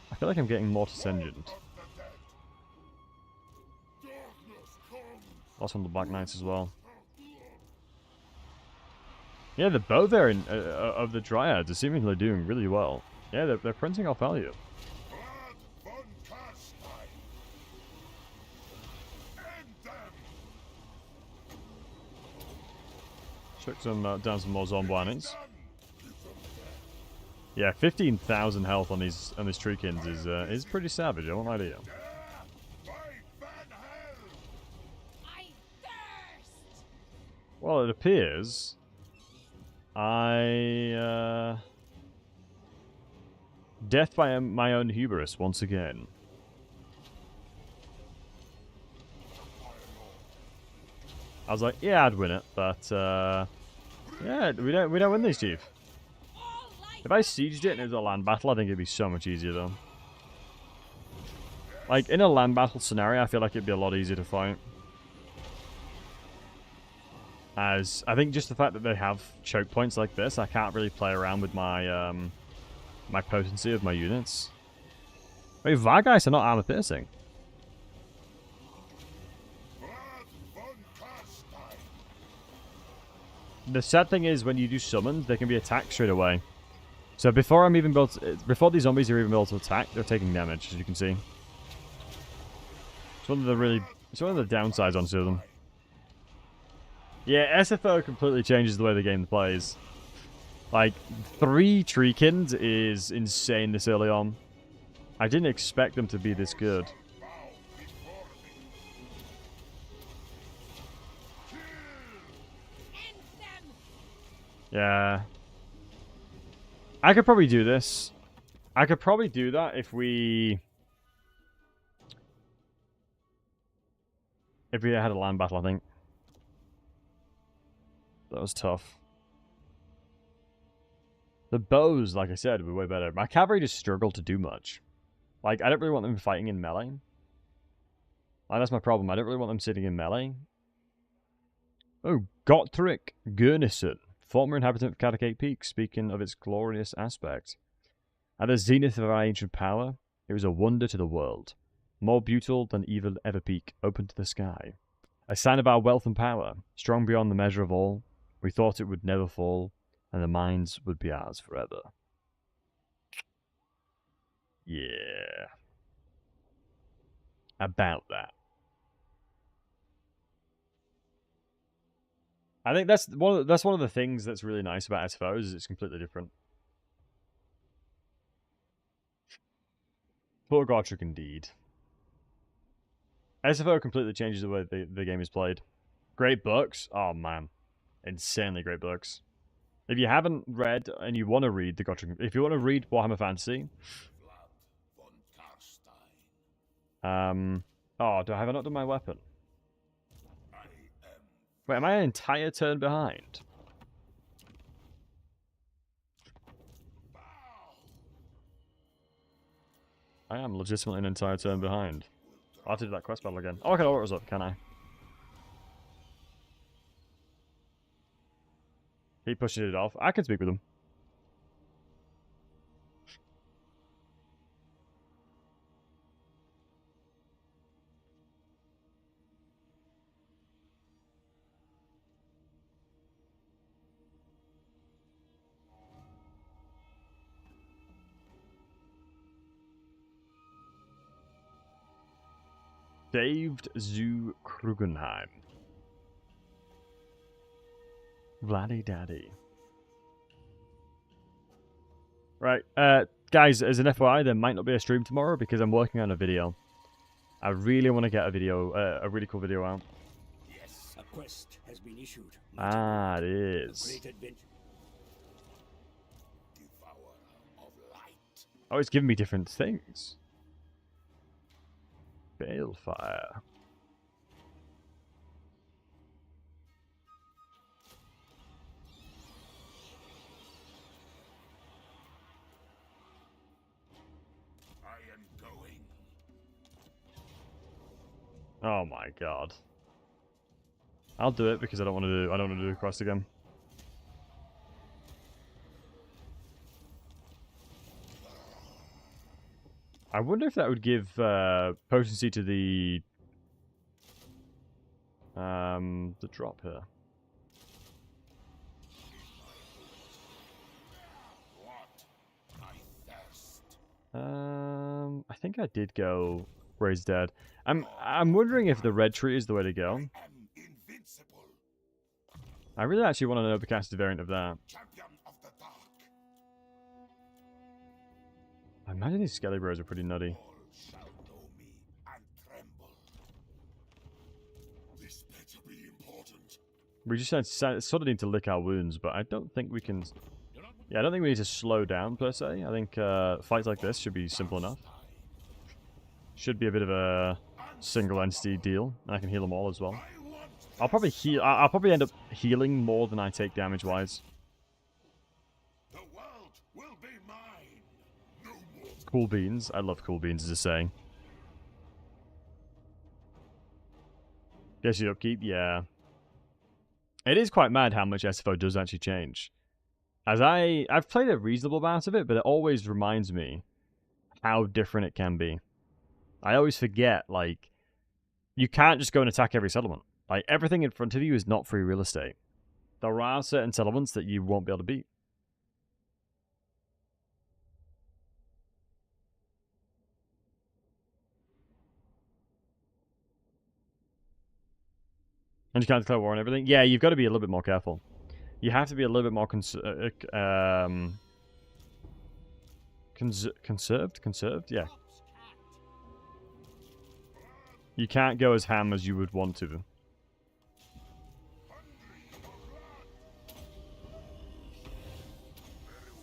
I feel like I'm getting Mortis Engine. Lost one of the Black Knights as well. Yeah, the bow variant of the Dryads is seemingly doing really well. Yeah, they're printing off value. Chuck some down some more Zombuanis. Yeah, 15,000 health on these Treekins is pretty savage. I won't lie to you. Well, it appears death by my own hubris once again. I was like, yeah, I'd win it, but yeah, we don't win these, Chief. If I sieged it and it was a land battle, I think it'd be so much easier though. Like in a land battle scenario, I feel like it'd be a lot easier to fight. As I think just the fact that they have choke points like this, I can't really play around with my my potency of my units. Wait, Vargeist are not armor piercing. The sad thing is when you do summons, they can be attacked straight away. So before before these zombies are even able to attack, they're taking damage, as you can see. It's one of the downsides on them. Yeah, SFO completely changes the way the game plays. Like, 3 Treekins is insane this early on. I didn't expect them to be this good. Yeah. I could probably do this. I could probably do that if we had a land battle, I think. That was tough. The bows, like I said, were way better. My cavalry just struggled to do much. Like, I don't really want them fighting in melee. Like, that's my problem. I don't really want them sitting in melee. Oh, Gotthric Gurnison, former inhabitant of Catacate Peak, speaking of its glorious aspect. At the zenith of our ancient power, it was a wonder to the world. More beautiful than even ever peak, open to the sky. A sign of our wealth and power, strong beyond the measure of all. We thought it would never fall, and the mines would be ours forever. Yeah. About that. I think that's one of the things that's really nice about SFOs is it's completely different. Poor Godric indeed. SFO completely changes the way the game is played. Great books. Oh man. Insanely great books. If you haven't read and you want to read the Godric, if you want to read Warhammer Fantasy, Vlad von Karstein. oh, have I not done my weapon? I am. Wait, am I an entire turn behind? Bow. I am legitimately an entire turn behind. I'll have to do that quest battle again. Oh, I can order us up, can I? Keep pushing it off. I can speak with him. Saved Zu Krugenheim. Vladdy Daddy. Right, guys, as an FYI, there might not be a stream tomorrow because I'm working on a video. I really want to get a video, a really cool video out. Yes. A quest has been issued. Ah, it is. Great adventure. Devourer of light. Oh, it's giving me different things. Balefire. I am going. Oh my god. I'll do it because I don't want to do the quest again. I wonder if that would give potency to the drop here. What? I thirst. I think I did go Raise Dead. I'm wondering if the red tree is the way to go. I am invincible. I really actually want to know the casted variant of that. Champion of the dark. I imagine these Skelly Bros are pretty nutty. All shall know me and tremble. This better be important. We just sort of need to lick our wounds, but I don't think we can... Yeah, I don't think we need to slow down, per se. I think fights like this should be simple enough. Should be a bit of a single entity deal, and I can heal them all as well. I'll probably heal. I'll probably end up healing more than I take damage-wise. The world will be mine. No more. Cool beans. I love cool beans as a saying. Guess you upkeep, yeah. It is quite mad how much SFO does actually change. As I've played a reasonable amount of it, but it always reminds me how different it can be. I always forget, like, you can't just go and attack every settlement. Like, everything in front of you is not free real estate. There are certain settlements that you won't be able to beat. And you can't declare war on everything. Yeah, you've got to be a little bit more careful. You have to be a little bit more conserved? Yeah. You can't go as ham as you would want to.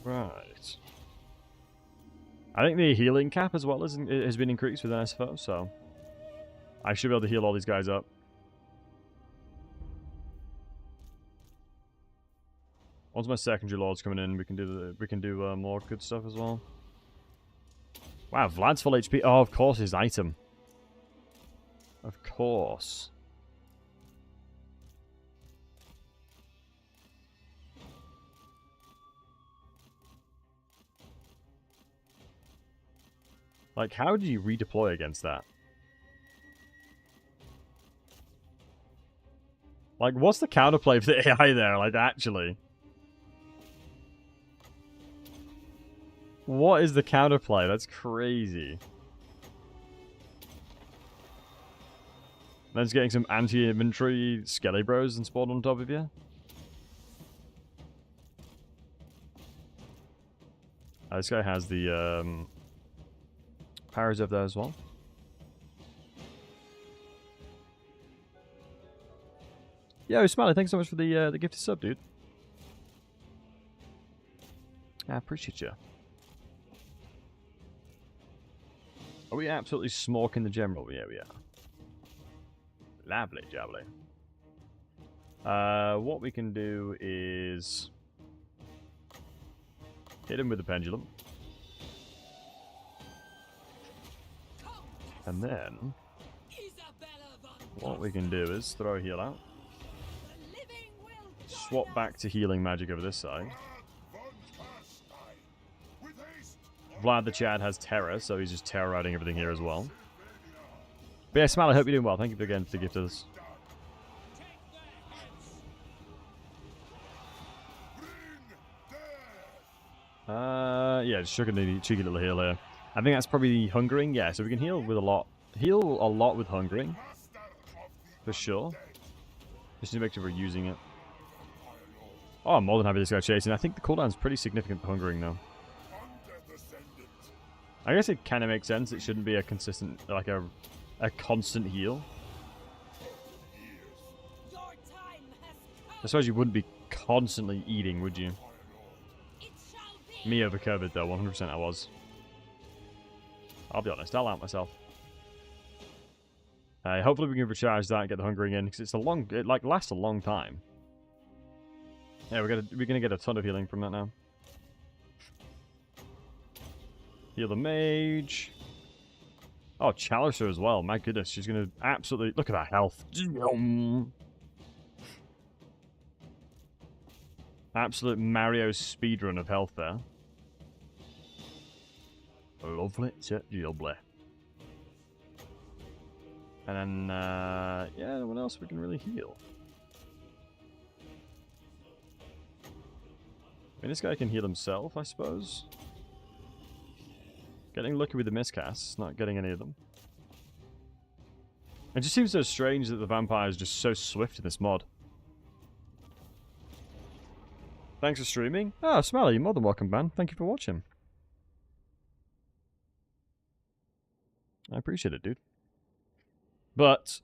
Right. I think the healing cap as well has been increased with an SFO, so I should be able to heal all these guys up. Once my secondary lord's coming in, we can do more good stuff as well. Wow, Vlad's full HP. Oh, of course, his item. Of course. Like, how do you redeploy against that? Like, what's the counterplay for the AI there? Like, actually. What is the counterplay? That's crazy. Then it's getting some anti-inventory Skelly Bros and spawn on top of you. This guy has the Power Reserve there as well. Yo, Smiley, thanks so much for the gifted sub, dude. I appreciate you. Are we absolutely smoking the general? Yeah, we are. Lovely, jubbly. What we can do is hit him with the pendulum. And then what we can do is throw a heal out. Swap back to healing magic over this side. Vlad the Chad has terror, so he's just terror riding everything here as well. But yeah, Smile, I hope you're doing well. Thank you again for the gift of this. Yeah, just chuck a cheeky little heal here. I think that's probably hungering. Yeah, so we can heal with a lot. Heal a lot with hungering. For sure. Just need to make sure we're using it. Oh, I'm more than happy this guy chasing. I think the cooldown's pretty significant for hungering, though. I guess it kind of makes sense. It shouldn't be a consistent, like a constant heal. I suppose you wouldn't be constantly eating, would you? Me over COVID, though. 100% I was. I'll be honest. I'll out myself. Hopefully we can recharge that and get the hungering in, because it's a long. It like lasts a long time. Yeah, we're gonna get a ton of healing from that now. Heal the mage. Oh, Chalicer as well. My goodness, she's gonna absolutely look at that health. Absolute Mario speedrun of health there. Lovely, lovely. And then, yeah, no one else we can really heal. I mean, this guy can heal himself, I suppose. Getting lucky with the miscasts, not getting any of them. It just seems so strange that the vampire is just so swift in this mod. Thanks for streaming. Oh, Smelly, you're more than welcome, man. Thank you for watching. I appreciate it, dude. But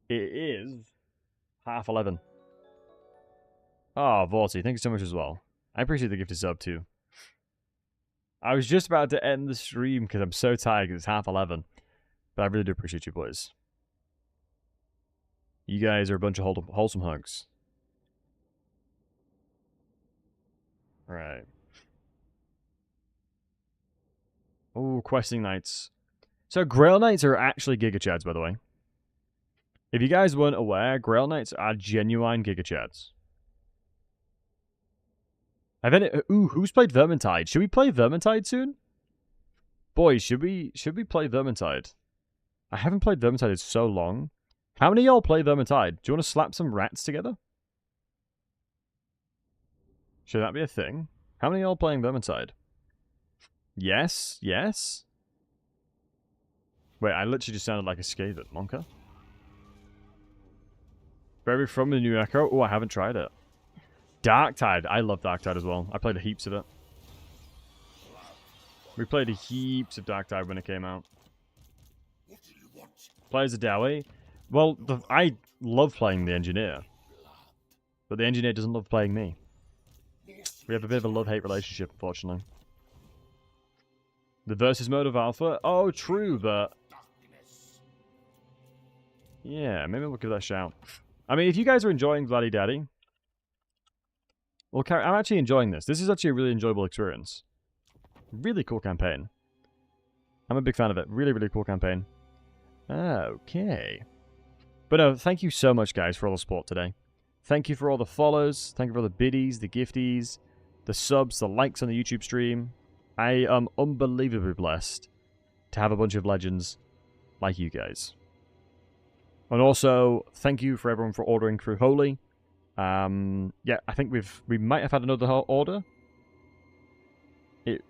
it is 11:30. Oh, Vorty, thank you so much as well. I appreciate the gifted sub too. I was just about to end the stream because I'm so tired because it's 11:30. But I really do appreciate you boys. You guys are a bunch of wholesome hugs. Alright. Oh, questing knights. So Grail Knights are actually Giga Chads, by the way. If you guys weren't aware, Grail Knights are genuine Giga Chads. Ooh, who's played Vermintide? Should we play Vermintide soon? Boys, should we play Vermintide? I haven't played Vermintide in so long. How many of y'all play Vermintide? Do you want to slap some rats together? Should that be a thing? How many of y'all playing Vermintide? Yes? Yes? Wait, I literally just sounded like a Skaven. Monka? Where are we from, the new Echo? Oh, I haven't tried it. Darktide. I love Darktide as well. I played heaps of it. We played heaps of Darktide when it came out. Play as a Dowie? Well, I love playing the Engineer. But the Engineer doesn't love playing me. We have a bit of a love-hate relationship, unfortunately. The versus mode of Alpha? Oh, true, but... yeah, maybe we'll give that a shout. I mean, if you guys are enjoying Vladdy Daddy... well, I'm actually enjoying this. This is actually a really enjoyable experience. Really cool campaign. I'm a big fan of it. Really, really cool campaign. Okay. But no, thank you so much, guys, for all the support today. Thank you for all the follows. Thank you for all the biddies, the gifties, the subs, the likes on the YouTube stream. I am unbelievably blessed to have a bunch of legends like you guys. And also, thank you for everyone for ordering through Holy. Yeah, I think we might have had another order.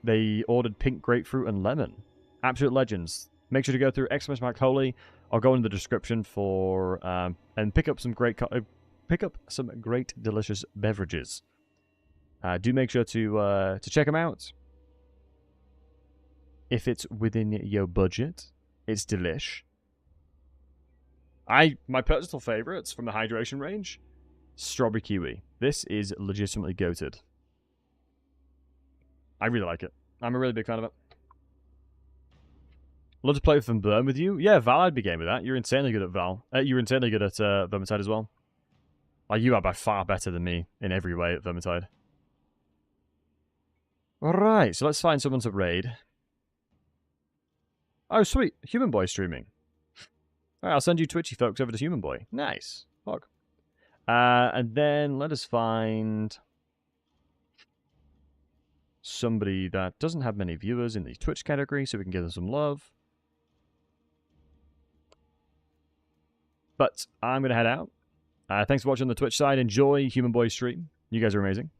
They ordered pink grapefruit and lemon. Absolute legends. Make sure to go through !Holy or go in the description for and pick up some great delicious beverages. Do make sure to check them out. if it's within your budget, it's delish. My personal favorites from the hydration range, strawberry kiwi. This is legitimately goated. I really like it. I'm a really big fan of it. Love to play with Burn with you. Yeah, Val, I'd be game with that. You're insanely good at Val. You're insanely good at Vermintide as well. Like, you are by far better than me in every way at Vermintide. Alright, so let's find someone to raid. Oh, sweet. Human Boy streaming. Alright, I'll send you Twitchy folks over to Human Boy. Nice. Fuck. And then let us find somebody that doesn't have many viewers in the Twitch category so we can give them some love. But I'm going to head out. Thanks for watching on the Twitch side. Enjoy Human Boy stream. You guys are amazing.